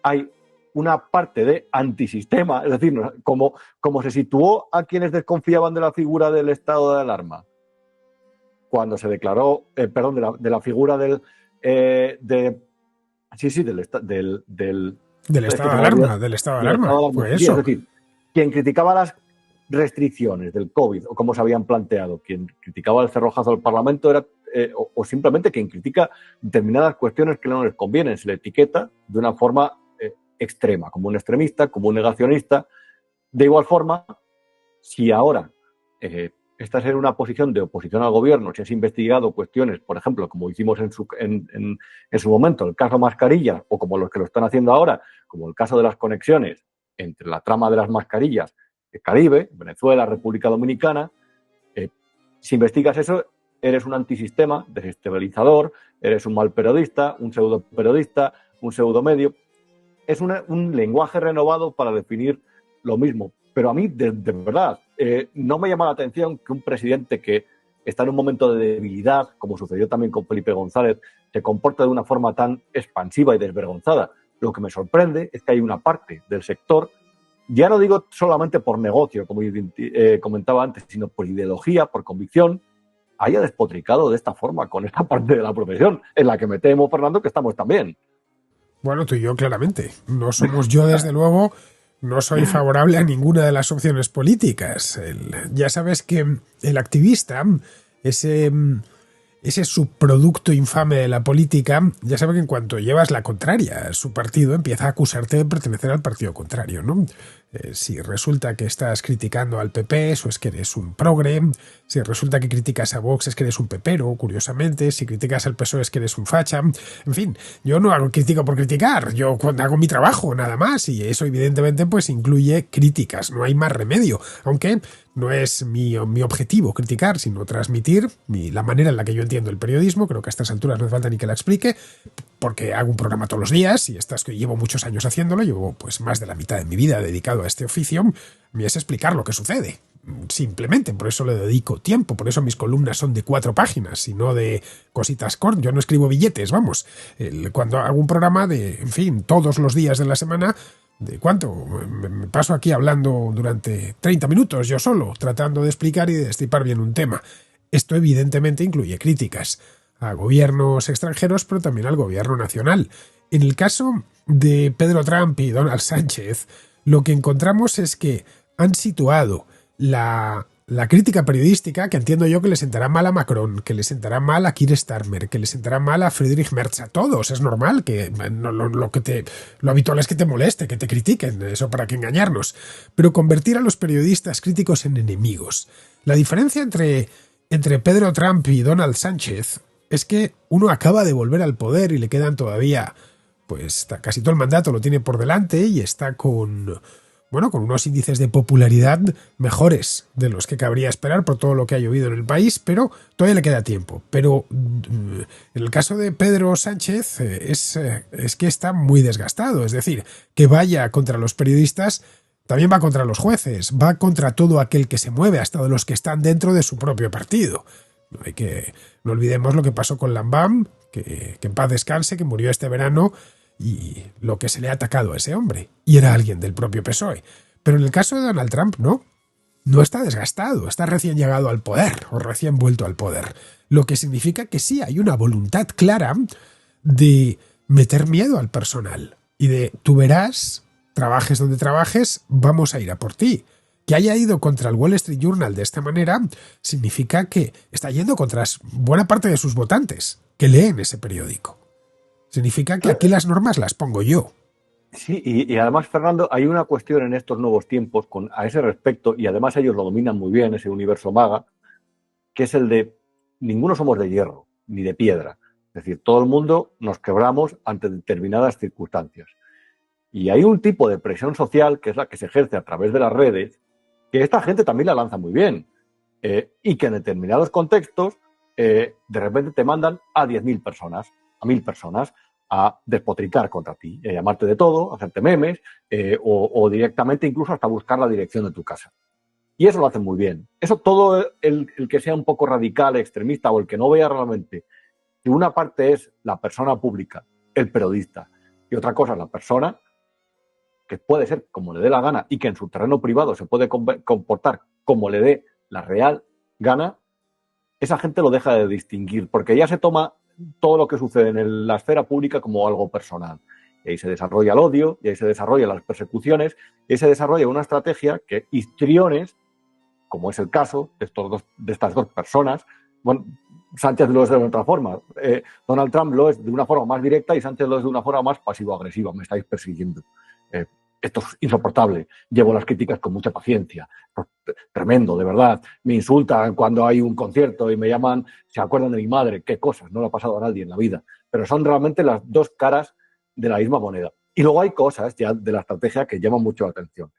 hay una parte de antisistema, es decir, como se situó a quienes desconfiaban de la figura del estado de alarma cuando se declaró, de la figura del estado de alarma, fue sí, eso. es decir, quien criticaba las restricciones del COVID o cómo se habían planteado, quien criticaba el cerrojazo del Parlamento era o simplemente quien critica determinadas cuestiones que no les convienen, se le etiqueta de una forma extrema, como un extremista, como un negacionista. De igual forma, si ahora estás en una posición de oposición al gobierno, si has investigado cuestiones, por ejemplo, como hicimos en su momento, el caso mascarillas, o como los que lo están haciendo ahora, como el caso de las conexiones entre la trama de las mascarillas Caribe, Venezuela, República Dominicana. Si investigas eso, eres un antisistema, desestabilizador, eres un mal periodista, un pseudo periodista, un pseudo medio. Es un lenguaje renovado para definir lo mismo. Pero a mí, de verdad, no me llama la atención que un presidente que está en un momento de debilidad, como sucedió también con Felipe González, se comporte de una forma tan expansiva y desvergonzada. Lo que me sorprende es que hay una parte del sector, ya no digo solamente por negocio, como comentaba antes, sino por ideología, por convicción, haya despotricado de esta forma con esta parte de la profesión, en la que me temo, Fernando, que estamos también. Bueno, tú y yo claramente. No somos yo, desde luego, no soy favorable a ninguna de las opciones políticas. Ya sabes que el activista, ese subproducto infame de la política, ya sabe que en cuanto llevas la contraria a su partido, empieza a acusarte de pertenecer al partido contrario, ¿no? Si resulta que estás criticando al PP, eso es que eres un progre. Si resulta que criticas a Vox, es que eres un pepero, curiosamente. Si criticas al PSOE, es que eres un facha. En fin, yo no hago crítica por criticar, yo hago mi trabajo, nada más, y eso evidentemente pues incluye críticas, no hay más remedio, aunque no es mi objetivo criticar, sino transmitir la manera en la que yo entiendo el periodismo. Creo que a estas alturas no hace falta ni que la explique, porque hago un programa todos los días y llevo muchos años haciéndolo, llevo pues más de la mitad de mi vida dedicado a este oficio. A mí es explicar lo que sucede, simplemente, por eso le dedico tiempo, por eso mis columnas son de 4 páginas y no de cositas cortas. Yo no escribo billetes, vamos. Cuando hago un programa de, en fin, todos los días de la semana, ¿de cuánto? Me paso aquí hablando durante 30 minutos yo solo, tratando de explicar y de destripar bien un tema. Esto evidentemente incluye críticas a gobiernos extranjeros, pero también al gobierno nacional. En el caso de Pedro Trump y Donald Sánchez, lo que encontramos es que han situado la crítica periodística, que entiendo yo que le sentará mal a Macron, que le sentará mal a Keir Starmer, que le sentará mal a Friedrich Merz, a todos. Es normal que lo habitual es que te moleste, que te critiquen, eso para que engañarnos. Pero convertir a los periodistas críticos en enemigos. La diferencia entre Pedro Trump y Donald Sánchez es que uno acaba de volver al poder y le quedan todavía, pues casi todo el mandato lo tiene por delante y está con unos índices de popularidad mejores de los que cabría esperar por todo lo que ha llovido en el país, pero todavía le queda tiempo. Pero en el caso de Pedro Sánchez es que está muy desgastado, es decir, que vaya contra los periodistas también va contra los jueces, va contra todo aquel que se mueve, hasta de los que están dentro de su propio partido. No olvidemos lo que pasó con Lambam, que en paz descanse, que murió este verano, y lo que se le ha atacado a ese hombre. Y era alguien del propio PSOE. Pero en el caso de Donald Trump, no está desgastado, está recién llegado al poder, o recién vuelto al poder. Lo que significa que sí hay una voluntad clara de meter miedo al personal. Y de, tú verás, trabajes donde trabajes, vamos a ir a por ti. Que haya ido contra el Wall Street Journal de esta manera significa que está yendo contra buena parte de sus votantes que leen ese periódico. Significa que aquí las normas las pongo yo. Sí, y además, Fernando, hay una cuestión en estos nuevos tiempos a ese respecto, y además ellos lo dominan muy bien, ese universo maga, que es el de ninguno somos de hierro ni de piedra. Es decir, todo el mundo nos quebramos ante determinadas circunstancias. Y hay un tipo de presión social, que es la que se ejerce a través de las redes, que esta gente también la lanza muy bien, y que en determinados contextos de repente te mandan a 10.000 personas, a 1.000 personas, a despotricar contra ti, a llamarte de todo, a hacerte memes, o directamente incluso hasta buscar la dirección de tu casa. Y eso lo hacen muy bien. Eso todo el que sea un poco radical, extremista, o el que no vea realmente que una parte es la persona pública, el periodista, y otra cosa es la persona que puede ser como le dé la gana y que en su terreno privado se puede comportar como le dé la real gana, esa gente lo deja de distinguir, porque ya se toma todo lo que sucede en la esfera pública como algo personal. Y ahí se desarrolla el odio, y ahí se desarrollan las persecuciones, y ahí se desarrolla una estrategia que histriones, como es el caso de estas dos personas, bueno, Sánchez lo es de otra forma, Donald Trump lo es de una forma más directa y Sánchez lo es de una forma más pasivo-agresiva, me estáis persiguiendo. Esto es insoportable, llevo las críticas con mucha paciencia, tremendo, de verdad, me insultan cuando hay un concierto y me llaman, se acuerdan de mi madre, qué cosas, no le ha pasado a nadie en la vida, pero son realmente las dos caras de la misma moneda. Y luego hay cosas ya de la estrategia que llaman mucho la atención.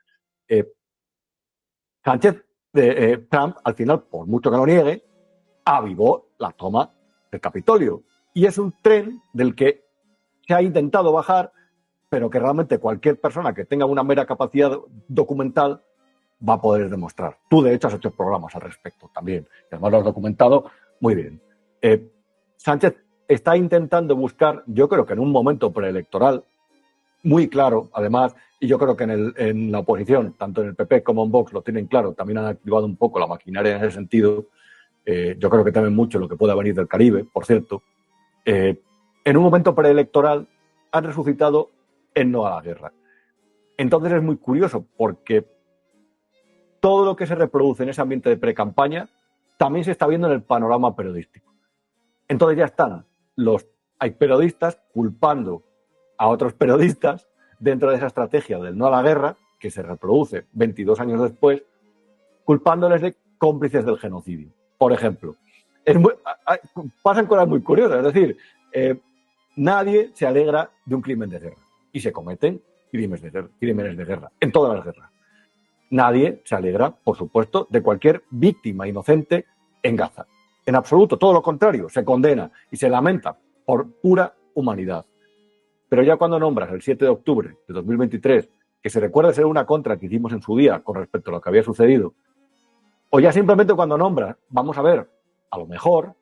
Trump, al final, por mucho que lo niegue, avivó la toma del Capitolio. Y es un tren del que se ha intentado bajar, pero que realmente cualquier persona que tenga una mera capacidad documental va a poder demostrar. Tú, de hecho, has hecho programas al respecto también, y además lo has documentado muy bien. Sánchez está intentando buscar, yo creo que en un momento preelectoral, muy claro, además, y yo creo que en la oposición, tanto en el PP como en Vox, lo tienen claro, también han activado un poco la maquinaria en ese sentido. Yo creo que temen mucho lo que pueda venir del Caribe, por cierto. En un momento preelectoral han resucitado el no a la guerra. Entonces es muy curioso porque todo lo que se reproduce en ese ambiente de precampaña también se está viendo en el panorama periodístico. Entonces ya hay periodistas culpando a otros periodistas dentro de esa estrategia del no a la guerra, que se reproduce 22 años después, culpándoles de cómplices del genocidio. Por ejemplo, pasan cosas muy curiosas, es decir, nadie se alegra de un crimen de guerra y se cometen crímenes de guerra en todas las guerras. Nadie se alegra, por supuesto, de cualquier víctima inocente en Gaza. En absoluto, todo lo contrario, se condena y se lamenta por pura humanidad. Pero ya cuando nombras el 7 de octubre de 2023, que se recuerda ser una contra que hicimos en su día con respecto a lo que había sucedido, o ya simplemente cuando nombras, vamos a ver, a lo mejor,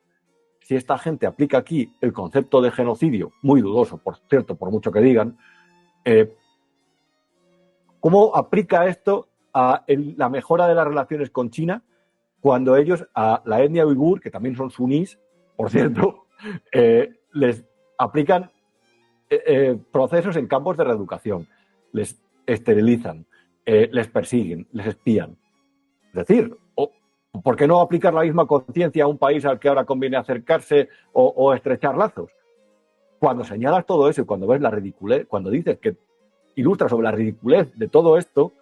si esta gente aplica aquí el concepto de genocidio, muy dudoso, por cierto, por mucho que digan, ¿cómo aplica esto a la mejora de las relaciones con China cuando ellos a la etnia uigur, que también son sunís, por cierto, les aplican procesos en campos de reeducación, les esterilizan, les persiguen, les espían? Es decir, ¿por qué no aplicar la misma conciencia a un país al que ahora conviene acercarse o estrechar lazos? Cuando señalas todo eso y cuando ves la ridiculez, cuando dices que ilustras sobre la ridiculez de todo esto,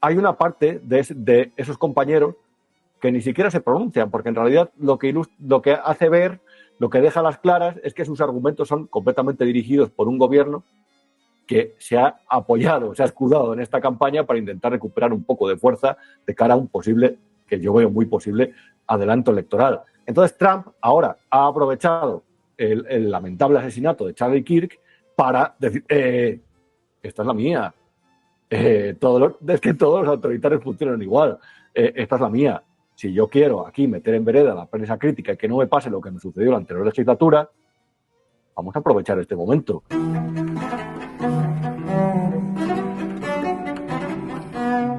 hay una parte de esos compañeros que ni siquiera se pronuncian, porque en realidad lo que hace ver, lo que deja a las claras es que sus argumentos son completamente dirigidos por un gobierno que se ha apoyado, se ha escudado en esta campaña para intentar recuperar un poco de fuerza de cara a un posible, que yo veo muy posible, adelanto electoral. Entonces Trump ahora ha aprovechado el lamentable asesinato de Charlie Kirk para decir, esta es la mía. Es que todos los autoritarios funcionan igual. Esta es la mía. Si yo quiero aquí meter en vereda la prensa crítica y que no me pase lo que me sucedió en la anterior legislatura, vamos a aprovechar este momento.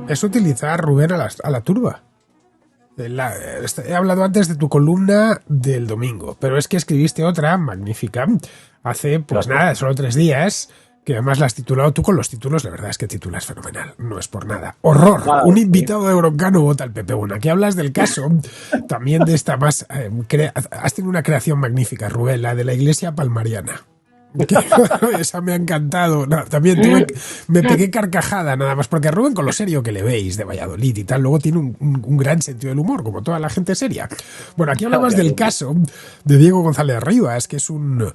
Es utilizar, Rubén, a la turba. He hablado antes de tu columna del domingo, pero es que escribiste otra magnífica hace, pues Gracias. nada, solo 3 días, que además la has titulado tú con los títulos. La verdad es que titulas fenomenal, no es por nada. ¡Horror! Claro, Un sí. invitado de Broncano vota al PP. Bueno, aquí hablas del caso también de esta más... has tenido una creación magnífica, Rubén, la de la iglesia palmariana. Esa me ha encantado. No, también me pegué carcajada nada más, porque a Rubén, con lo serio que le veis de Valladolid y tal, luego tiene un gran sentido del humor, como toda la gente seria. Bueno, aquí hablabas del caso de Diego González Rivas, que es un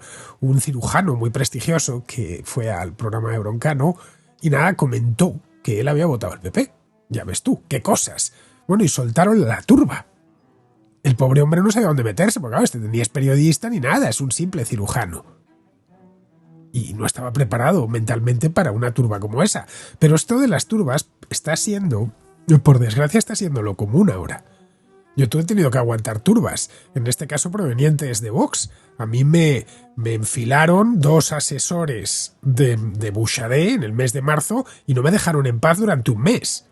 cirujano muy prestigioso que fue al programa de Broncano y nada, comentó que él había votado al PP. Ya ves tú, qué cosas. Bueno, y soltaron la turba. El pobre hombre no sabía dónde meterse, porque claro, ni es periodista ni nada, es un simple cirujano. Y no estaba preparado mentalmente para una turba como esa. Pero esto de las turbas está siendo, por desgracia, está siendo lo común ahora. Yo he tenido que aguantar turbas, en este caso provenientes de Vox. A mí me enfilaron 2 asesores de Bouchardet en el mes de marzo y no me dejaron en paz durante un mes.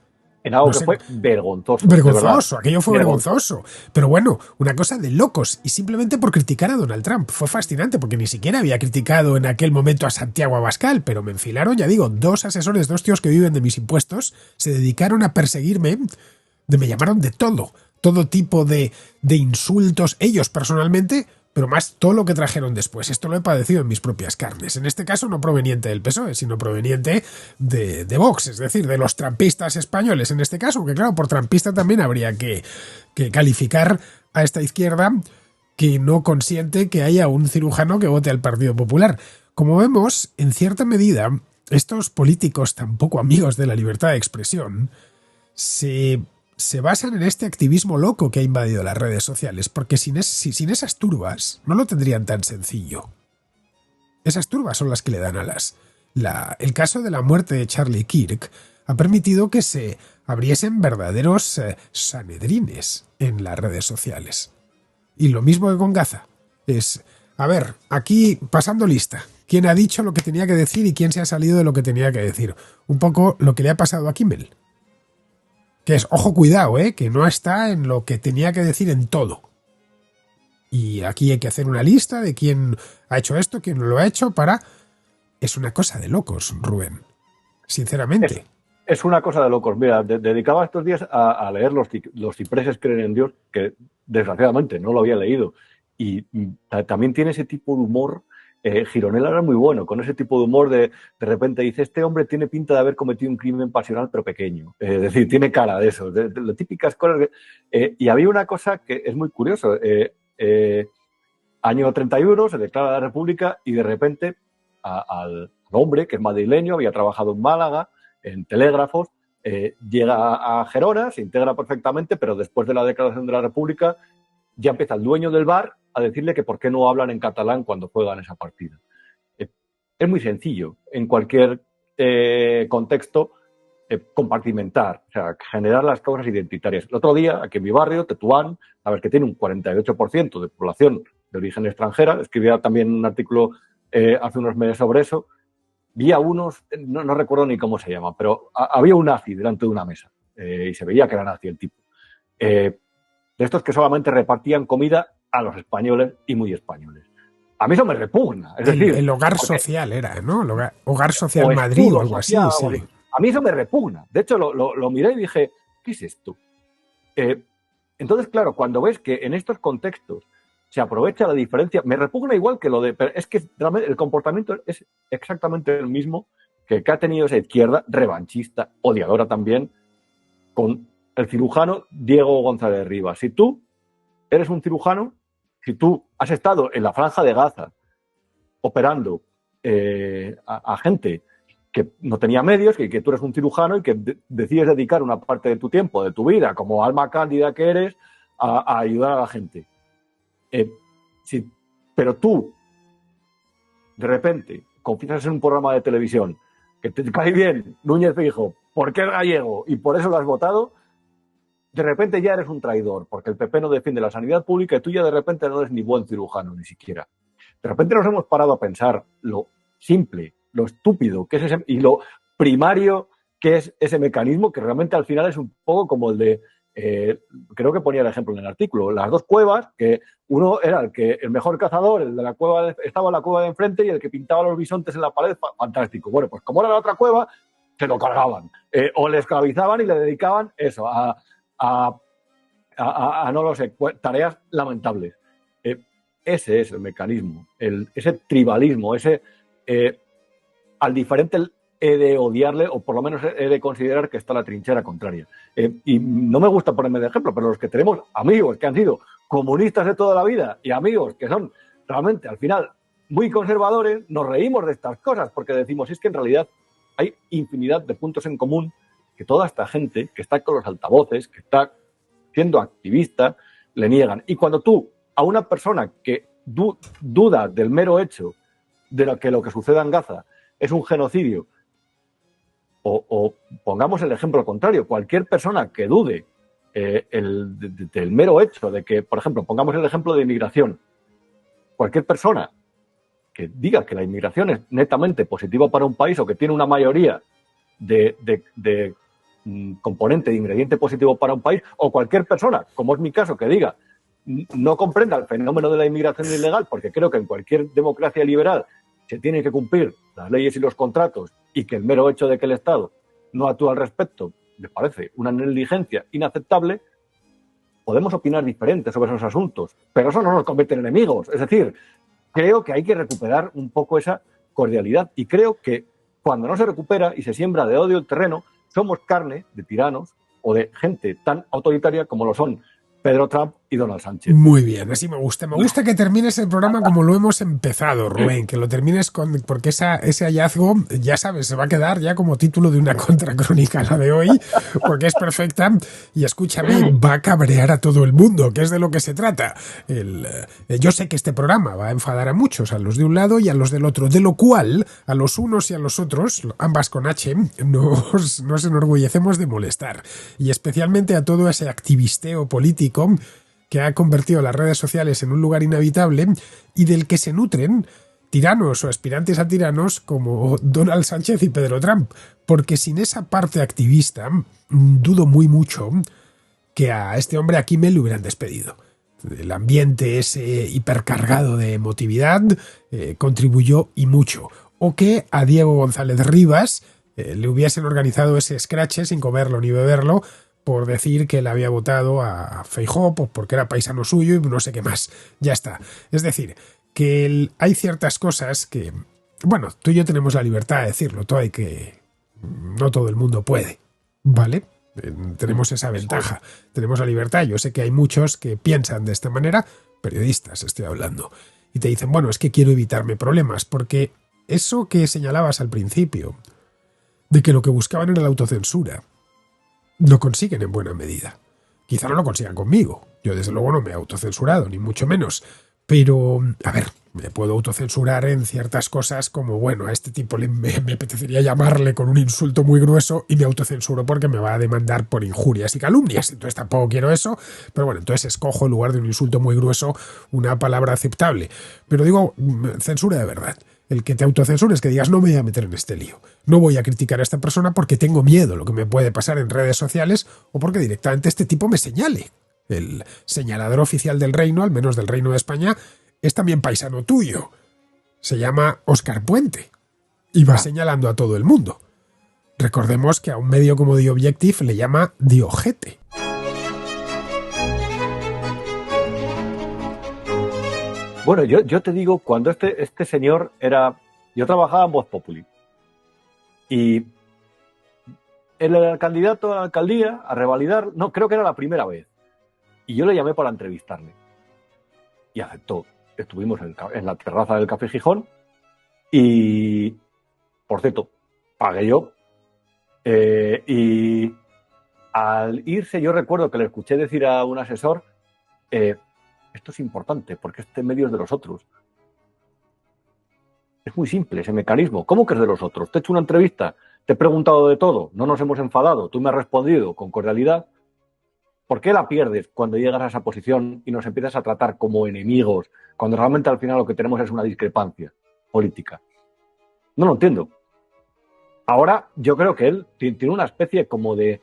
En algo No que sé. fue vergonzoso. Vergonzoso, aquello fue vergonzoso. Pero bueno, una cosa de locos. Y simplemente por criticar a Donald Trump. Fue fascinante porque ni siquiera había criticado en aquel momento a Santiago Abascal, pero me enfilaron, ya digo, 2 asesores, 2 tíos que viven de mis impuestos, se dedicaron a perseguirme, me llamaron de todo tipo de insultos, ellos personalmente, pero más todo lo que trajeron después. Esto lo he padecido en mis propias carnes. En este caso no proveniente del PSOE, sino proveniente de Vox, es decir, de los trampistas españoles en este caso, que claro, por trampista también habría que calificar a esta izquierda que no consiente que haya un cirujano que vote al Partido Popular. Como vemos, en cierta medida, estos políticos tan poco amigos de la libertad de expresión se se basan en este activismo loco que ha invadido las redes sociales, porque sin esas turbas no lo tendrían tan sencillo. Esas turbas son las que le dan alas. El caso de la muerte de Charlie Kirk ha permitido que se abriesen verdaderos sanedrines en las redes sociales. Y lo mismo que con Gaza. A ver, aquí pasando lista. ¿Quién ha dicho lo que tenía que decir y quién se ha salido de lo que tenía que decir? Un poco lo que le ha pasado a Kimmel. Que es, ojo, cuidado, que no está en lo que tenía que decir en todo. Y aquí hay que hacer una lista de quién ha hecho esto, quién no lo ha hecho para... Es una cosa de locos, Rubén. Sinceramente. Es una cosa de locos. Mira, dedicaba estos días a leer los cipreses creen en Dios, que desgraciadamente no lo había leído. Y también tiene ese tipo de humor. Gironella era muy bueno, con ese tipo de humor de repente dice, este hombre tiene pinta de haber cometido un crimen pasional pero pequeño. Es decir, tiene cara de eso, de las típicas cosas. Y había una cosa que es muy curioso. Año 31 se declara la República y de repente al hombre, que es madrileño, había trabajado en Málaga, en telégrafos, llega a Gerona, se integra perfectamente, pero después de la declaración de la República ya empieza el dueño del bar a decirle que por qué no hablan en catalán cuando juegan esa partida. Es muy sencillo, en cualquier contexto, compartimentar, o sea, generar las causas identitarias. El otro día, aquí en mi barrio, Tetuán, sabes que tiene un 48% de población de origen extranjera, escribía también un artículo hace unos meses sobre eso, vi a unos, no recuerdo ni cómo se llama, pero había un nazi delante de una mesa y se veía que era nazi el tipo. De estos que solamente repartían comida a los españoles y muy españoles. A mí eso me repugna. Es decir, el hogar social era, ¿no? El hogar social Madrid o algo así. Sí. A mí eso me repugna. De hecho, lo miré y dije, ¿qué es esto? Entonces, claro, cuando ves que en estos contextos se aprovecha la diferencia, me repugna igual que lo de... Pero es que realmente el comportamiento es exactamente el mismo que ha tenido esa izquierda revanchista, odiadora también, con el cirujano Diego González Rivas. Si tú eres un cirujano, si tú has estado en la Franja de Gaza operando a gente que no tenía medios, que tú eres un cirujano y que decides dedicar una parte de tu tiempo, de tu vida, como alma cándida que eres, a ayudar a la gente. Pero tú, de repente, confiesas en un programa de televisión que te cae bien Núñez Feijóo porque es gallego y por eso lo has votado, de repente ya eres un traidor, porque el PP no defiende la sanidad pública y tú ya de repente no eres ni buen cirujano, ni siquiera. De repente nos hemos parado a pensar lo simple, lo estúpido que es ese, y lo primario que es ese mecanismo, que realmente al final es un poco como el de, creo que ponía el ejemplo en el artículo, las dos cuevas, que uno era el mejor cazador, el de la cueva, estaba en la cueva de enfrente y el que pintaba los bisontes en la pared, fantástico. Bueno, pues como era la otra cueva, se lo cargaban, o le esclavizaban y le dedicaban eso, a no lo sé, tareas lamentables. Ese es el mecanismo, ese tribalismo, ese al diferente he de odiarle o por lo menos he de considerar que está la trinchera contraria. Y no me gusta ponerme de ejemplo, pero los que tenemos amigos que han sido comunistas de toda la vida y amigos que son realmente al final muy conservadores, nos reímos de estas cosas porque decimos, es que en realidad hay infinidad de puntos en común que toda esta gente que está con los altavoces, que está siendo activista, le niegan. Y cuando tú a una persona que duda del mero hecho de lo que suceda en Gaza es un genocidio, o pongamos el ejemplo contrario, cualquier persona que dude del mero hecho de que, por ejemplo, pongamos el ejemplo de inmigración, cualquier persona que diga que la inmigración es netamente positiva para un país o que tiene una mayoría de componente de ingrediente positivo para un país, o cualquier persona, como es mi caso, que diga no comprenda el fenómeno de la inmigración ilegal, porque creo que en cualquier democracia liberal se tienen que cumplir las leyes y los contratos y que el mero hecho de que el Estado no actúa al respecto me parece una negligencia inaceptable, podemos opinar diferente sobre esos asuntos, pero eso no nos convierte en enemigos. Es decir, creo que hay que recuperar un poco esa cordialidad y creo que cuando no se recupera y se siembra de odio el terreno, somos carne de tiranos o de gente tan autoritaria como lo son Pedro Trump y Donald Sánchez. Muy bien, así me gusta. Me gusta que termines el programa como lo hemos empezado, Rubén, que lo termines con... Porque ese hallazgo, ya sabes, se va a quedar ya como título de una contracrónica la de hoy, porque es perfecta y escúchame, va a cabrear a todo el mundo, que es de lo que se trata. Yo sé que este programa va a enfadar a muchos, a los de un lado y a los del otro, de lo cual, a los unos y a los otros, ambas con H, nos enorgullecemos de molestar. Y especialmente a todo ese activisteo político que ha convertido las redes sociales en un lugar inhabitable y del que se nutren tiranos o aspirantes a tiranos como Donald Sánchez y Pedro Trump, porque sin esa parte activista dudo muy mucho que a este hombre aquí me lo hubieran despedido. El ambiente ese hipercargado de emotividad contribuyó y mucho. O que a Diego González Rivas le hubiesen organizado ese escrache sin comerlo ni beberlo por decir que le había votado a Feijóo porque era paisano suyo y no sé qué más. Ya está. Es decir, que hay ciertas cosas que... Bueno, tú y yo tenemos la libertad de decirlo. No todo el mundo puede, ¿vale? Tenemos esa ventaja. Tenemos la libertad. Yo sé que hay muchos que piensan de esta manera, periodistas estoy hablando, y te dicen, bueno, es que quiero evitarme problemas, porque eso que señalabas al principio, de que lo que buscaban era la autocensura, lo consiguen en buena medida. Quizá no lo consigan conmigo. Yo desde luego no me he autocensurado, ni mucho menos. Pero, a ver, me puedo autocensurar en ciertas cosas como, bueno, a este tipo me apetecería llamarle con un insulto muy grueso y me autocensuro porque me va a demandar por injurias y calumnias. Entonces tampoco quiero eso. Pero bueno, entonces escojo en lugar de un insulto muy grueso una palabra aceptable. Pero digo, censura de verdad. El que te autocensures, que digas, no me voy a meter en este lío. No voy a criticar a esta persona porque tengo miedo a lo que me puede pasar en redes sociales o porque directamente este tipo me señale. El señalador oficial del reino, al menos del Reino de España, es también paisano tuyo. Se llama Óscar Puente y va señalando a todo el mundo. Recordemos que a un medio como The Objective le llama Diojete. Bueno, yo te digo, cuando este señor era... Yo trabajaba en Voz Populi y él era el candidato a la alcaldía a revalidar, no, creo que era la primera vez. Y yo le llamé para entrevistarle. Y aceptó. Estuvimos en la terraza del Café Gijón y, por cierto, pagué yo. Y al irse yo recuerdo que le escuché decir a un asesor, esto es importante porque este medio es de los otros. Es muy simple ese mecanismo. ¿Cómo que es de los otros? Te he hecho una entrevista, te he preguntado de todo, no nos hemos enfadado, tú me has respondido con cordialidad. ¿Por qué la pierdes cuando llegas a esa posición y nos empiezas a tratar como enemigos, cuando realmente al final lo que tenemos es una discrepancia política? No lo entiendo. Ahora yo creo que él tiene una especie como de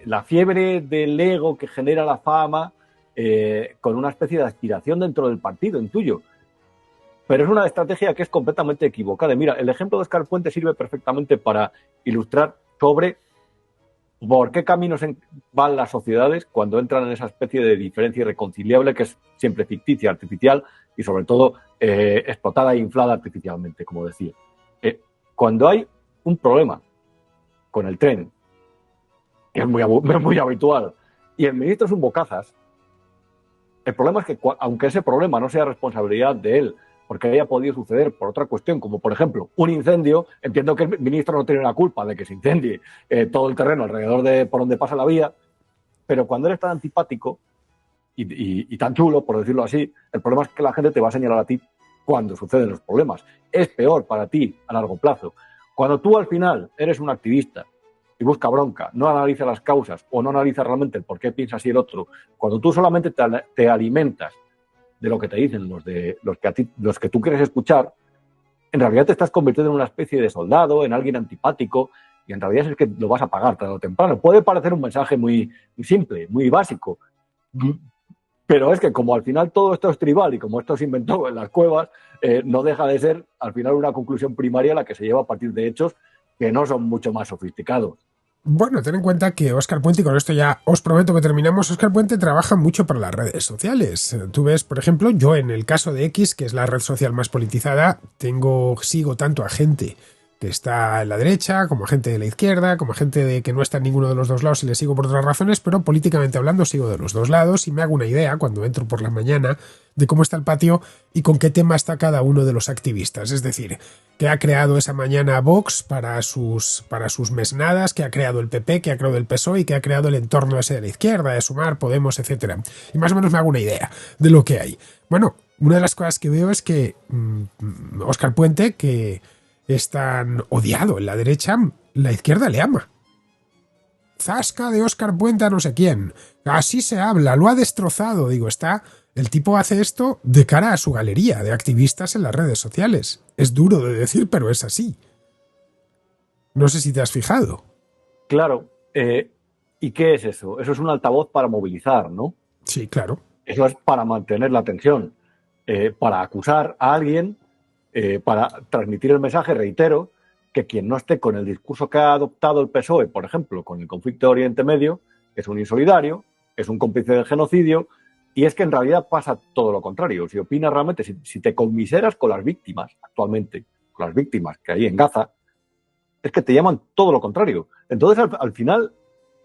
la fiebre del ego que genera la fama, con una especie de aspiración dentro del partido, en tuyo. Pero es una estrategia que es completamente equivocada. Mira, el ejemplo de Óscar Puente sirve perfectamente para ilustrar sobre por qué caminos van las sociedades cuando entran en esa especie de diferencia irreconciliable que es siempre ficticia, artificial y sobre todo explotada e inflada artificialmente, como decía. Cuando hay un problema con el tren, que es muy habitual, y el ministro es un bocazas, el problema es que aunque ese problema no sea responsabilidad de él, porque haya podido suceder por otra cuestión, como por ejemplo un incendio, entiendo que el ministro no tiene la culpa de que se incendie todo el terreno alrededor de por donde pasa la vía, pero cuando eres tan antipático y tan chulo, por decirlo así, el problema es que la gente te va a señalar a ti cuando suceden los problemas. Es peor para ti a largo plazo. Cuando tú al final eres un activista y busca bronca, no analiza las causas o no analiza realmente el por qué piensa así el otro, cuando tú solamente te alimentas de lo que te dicen los que tú quieres escuchar, en realidad te estás convirtiendo en una especie de soldado, en alguien antipático, y en realidad es que lo vas a pagar tarde o temprano. Puede parecer un mensaje muy simple, muy básico, pero es que como al final todo esto es tribal y como esto se inventó en las cuevas, no deja de ser al final una conclusión primaria la que se lleva a partir de hechos que no son mucho más sofisticados. Bueno, ten en cuenta que Óscar Puente, y con esto ya os prometo que terminamos, Óscar Puente trabaja mucho para las redes sociales. Tú ves, por ejemplo, yo en el caso de X, que es la red social más politizada, sigo tanto a gente que está en la derecha, como gente de la izquierda, como gente de que no está en ninguno de los dos lados y le sigo por otras razones, pero políticamente hablando sigo de los dos lados y me hago una idea cuando entro por la mañana de cómo está el patio y con qué tema está cada uno de los activistas. Es decir, que ha creado esa mañana Vox para sus mesnadas, que ha creado el PP, que ha creado el PSOE y que ha creado el entorno ese de la izquierda, de Sumar, Podemos, etcétera. Y más o menos me hago una idea de lo que hay. Bueno, una de las cosas que veo es que Óscar Puente, que es tan odiado en la derecha, la izquierda le ama. Zasca de Óscar Puente a no sé quién. Así se habla, lo ha destrozado. Digo, el tipo hace esto de cara a su galería de activistas en las redes sociales. Es duro de decir, pero es así. No sé si te has fijado. Claro. ¿Y qué es eso? Eso es un altavoz para movilizar, ¿no? Sí, claro. Eso es para mantener la tensión, para acusar a alguien, para transmitir el mensaje, reitero, que quien no esté con el discurso que ha adoptado el PSOE, por ejemplo, con el conflicto de Oriente Medio, es un insolidario, es un cómplice del genocidio, y es que en realidad pasa todo lo contrario. Si opinas realmente, si te conmiseras con las víctimas actualmente, con las víctimas que hay en Gaza, es que te llaman todo lo contrario. Entonces, al final,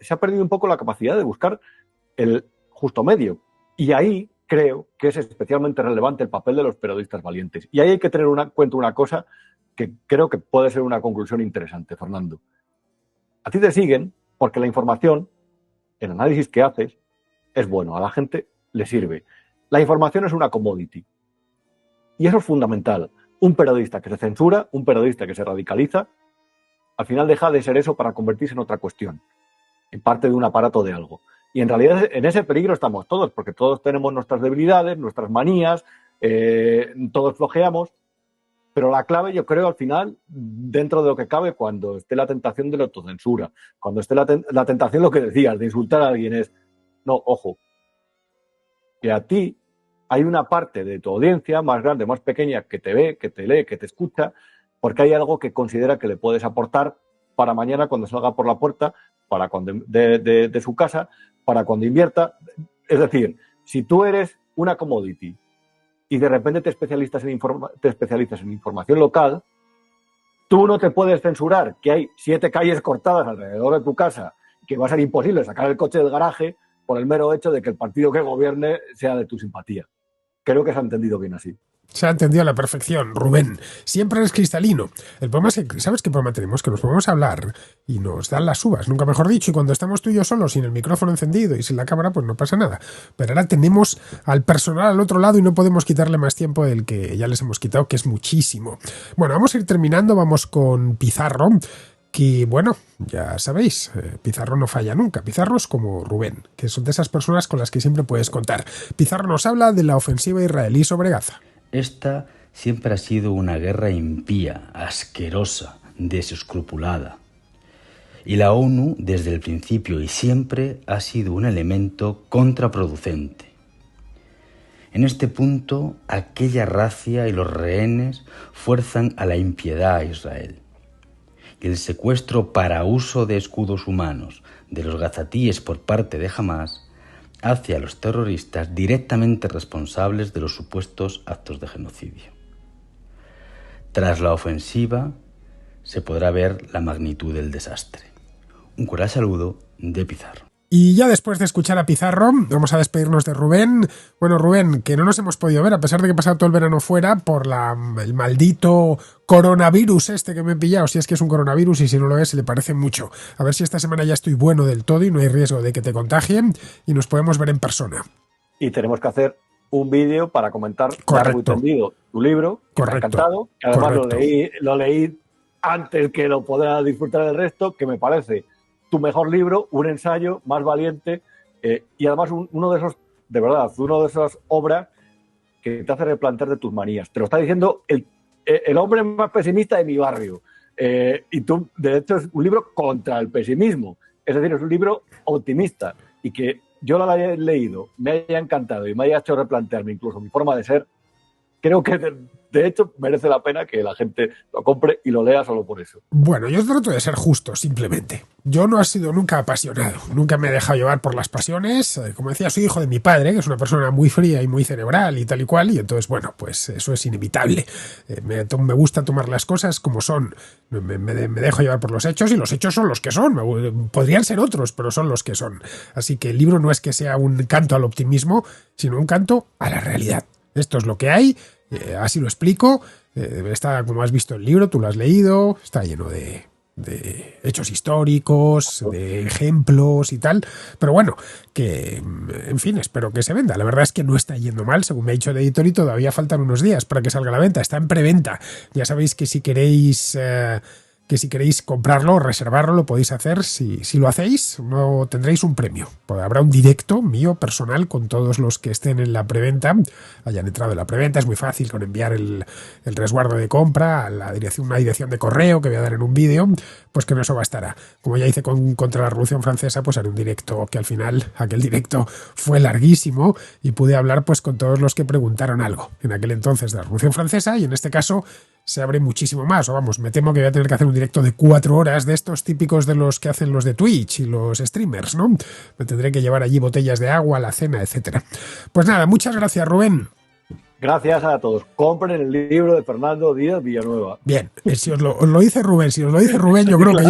se ha perdido un poco la capacidad de buscar el justo medio. Y ahí creo que es especialmente relevante el papel de los periodistas valientes. Y ahí hay que tener en cuenta una cosa que creo que puede ser una conclusión interesante, Fernando. A ti te siguen porque la información, el análisis que haces, es bueno, a la gente le sirve. La información es una commodity. Y eso es fundamental. Un periodista que se censura, un periodista que se radicaliza, al final deja de ser eso para convertirse en otra cuestión, en parte de un aparato de algo. Y en realidad en ese peligro estamos todos, porque todos tenemos nuestras debilidades, nuestras manías, todos flojeamos, pero la clave yo creo al final, dentro de lo que cabe, cuando esté la tentación de la autocensura, cuando esté la tentación, lo que decías, de insultar a alguien es, no, ojo, que a ti hay una parte de tu audiencia más grande, más pequeña, que te ve, que te lee, que te escucha, porque hay algo que considera que le puedes aportar para mañana cuando salga por la puerta, para cuando de su casa, para cuando invierta. Es decir, si tú eres una commodity y de repente te especializas en información local, tú no te puedes censurar que hay 7 calles cortadas alrededor de tu casa, que va a ser imposible sacar el coche del garaje por el mero hecho de que el partido que gobierne sea de tu simpatía. Creo que se ha entendido bien así. Se ha entendido a la perfección, Rubén. Siempre eres cristalino. El problema es que, ¿sabes qué problema tenemos? Que nos podemos hablar y nos dan las uvas, nunca mejor dicho, y cuando estamos tú y yo solos, sin el micrófono encendido y sin la cámara, pues no pasa nada. Pero ahora tenemos al personal al otro lado y no podemos quitarle más tiempo del que ya les hemos quitado, que es muchísimo. Bueno, vamos a ir terminando, vamos con Pizarro, que bueno, ya sabéis, Pizarro no falla nunca. Pizarro es como Rubén, que son de esas personas con las que siempre puedes contar. Pizarro nos habla de la ofensiva israelí sobre Gaza. Esta siempre ha sido una guerra impía, asquerosa, desescrupulada. Y la ONU, desde el principio y siempre, ha sido un elemento contraproducente. En este punto, aquella racia y los rehenes fuerzan a la impiedad a Israel. Y el secuestro para uso de escudos humanos de los gazatíes por parte de Hamás hacia los terroristas directamente responsables de los supuestos actos de genocidio. Tras la ofensiva se podrá ver la magnitud del desastre. Un cordial saludo de Pizarro. Y ya después de escuchar a Pizarro, vamos a despedirnos de Rubén. Bueno, Rubén, que no nos hemos podido ver, a pesar de que he pasado todo el verano fuera por el maldito coronavirus este que me he pillado. Si es que es un coronavirus y si no lo es, se le parece mucho. A ver si esta semana ya estoy bueno del todo y no hay riesgo de que te contagien y nos podemos ver en persona. Y tenemos que hacer un vídeo para comentar largo y tendido tu libro, que me ha encantado, que además lo leí antes que lo pueda disfrutar el resto, que me parece tu mejor libro, un ensayo más valiente y además uno de esos, de verdad, uno de esas obras que te hace replantear de tus manías. Te lo está diciendo el hombre más pesimista de mi barrio. Y tú, de hecho, es un libro contra el pesimismo. Es decir, es un libro optimista y que yo lo haya leído, me haya encantado y me haya hecho replantearme incluso mi forma de ser, creo que de hecho merece la pena que la gente lo compre y lo lea solo por eso. Bueno, yo trato de ser justo, simplemente. Yo no he sido nunca apasionado, nunca me he dejado llevar por las pasiones. Como decía, soy hijo de mi padre, que es una persona muy fría y muy cerebral y tal y cual, y entonces, bueno, pues eso es inevitable. Me gusta tomar las cosas como son. Me dejo llevar por los hechos y los hechos son los que son. Podrían ser otros, pero son los que son. Así que el libro no es que sea un canto al optimismo, sino un canto a la realidad. Esto es lo que hay, así lo explico. Está, como has visto el libro, tú lo has leído, está lleno de hechos históricos, de ejemplos y tal, pero bueno, que en fin, espero que se venda. La verdad es que no está yendo mal, según me ha dicho el editor, y todavía faltan unos días para que salga a la venta. Está en preventa. Ya sabéis que si queréis comprarlo o reservarlo, lo podéis hacer. Si lo hacéis, no tendréis un premio. Habrá un directo mío personal con todos los que estén en la preventa, hayan entrado en la preventa. Es muy fácil con enviar el resguardo de compra a una dirección de correo que voy a dar en un vídeo, pues que no eso bastará. Como ya hice contra la Revolución Francesa, pues haré un directo que al final, aquel directo fue larguísimo y pude hablar pues con todos los que preguntaron algo en aquel entonces de la Revolución Francesa, y en este caso se abre muchísimo más, o vamos, me temo que voy a tener que hacer un directo de 4 horas de estos típicos de los que hacen los de Twitch y los streamers, ¿no? Me tendré que llevar allí botellas de agua, la cena, etcétera. Pues nada, muchas gracias, Rubén. Gracias a todos. Compren el libro de Fernando Díaz Villanueva. Bien, si os lo dice Rubén, yo creo que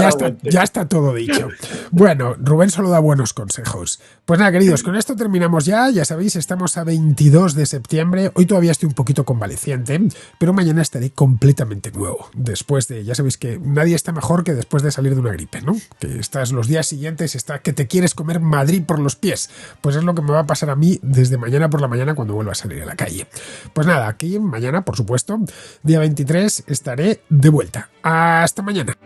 ya está todo dicho. Bueno, Rubén solo da buenos consejos. Pues nada, queridos, con esto terminamos ya. Ya sabéis, estamos a 22 de septiembre. Hoy todavía estoy un poquito convaleciente, pero mañana estaré completamente nuevo. Ya sabéis que nadie está mejor que después de salir de una gripe, ¿no? Que estás los días siguientes, que te quieres comer Madrid por los pies. Pues es lo que me va a pasar a mí desde mañana por la mañana cuando vuelva a salir a la calle. Pues nada, aquí mañana, por supuesto, día 23, estaré de vuelta. Hasta mañana.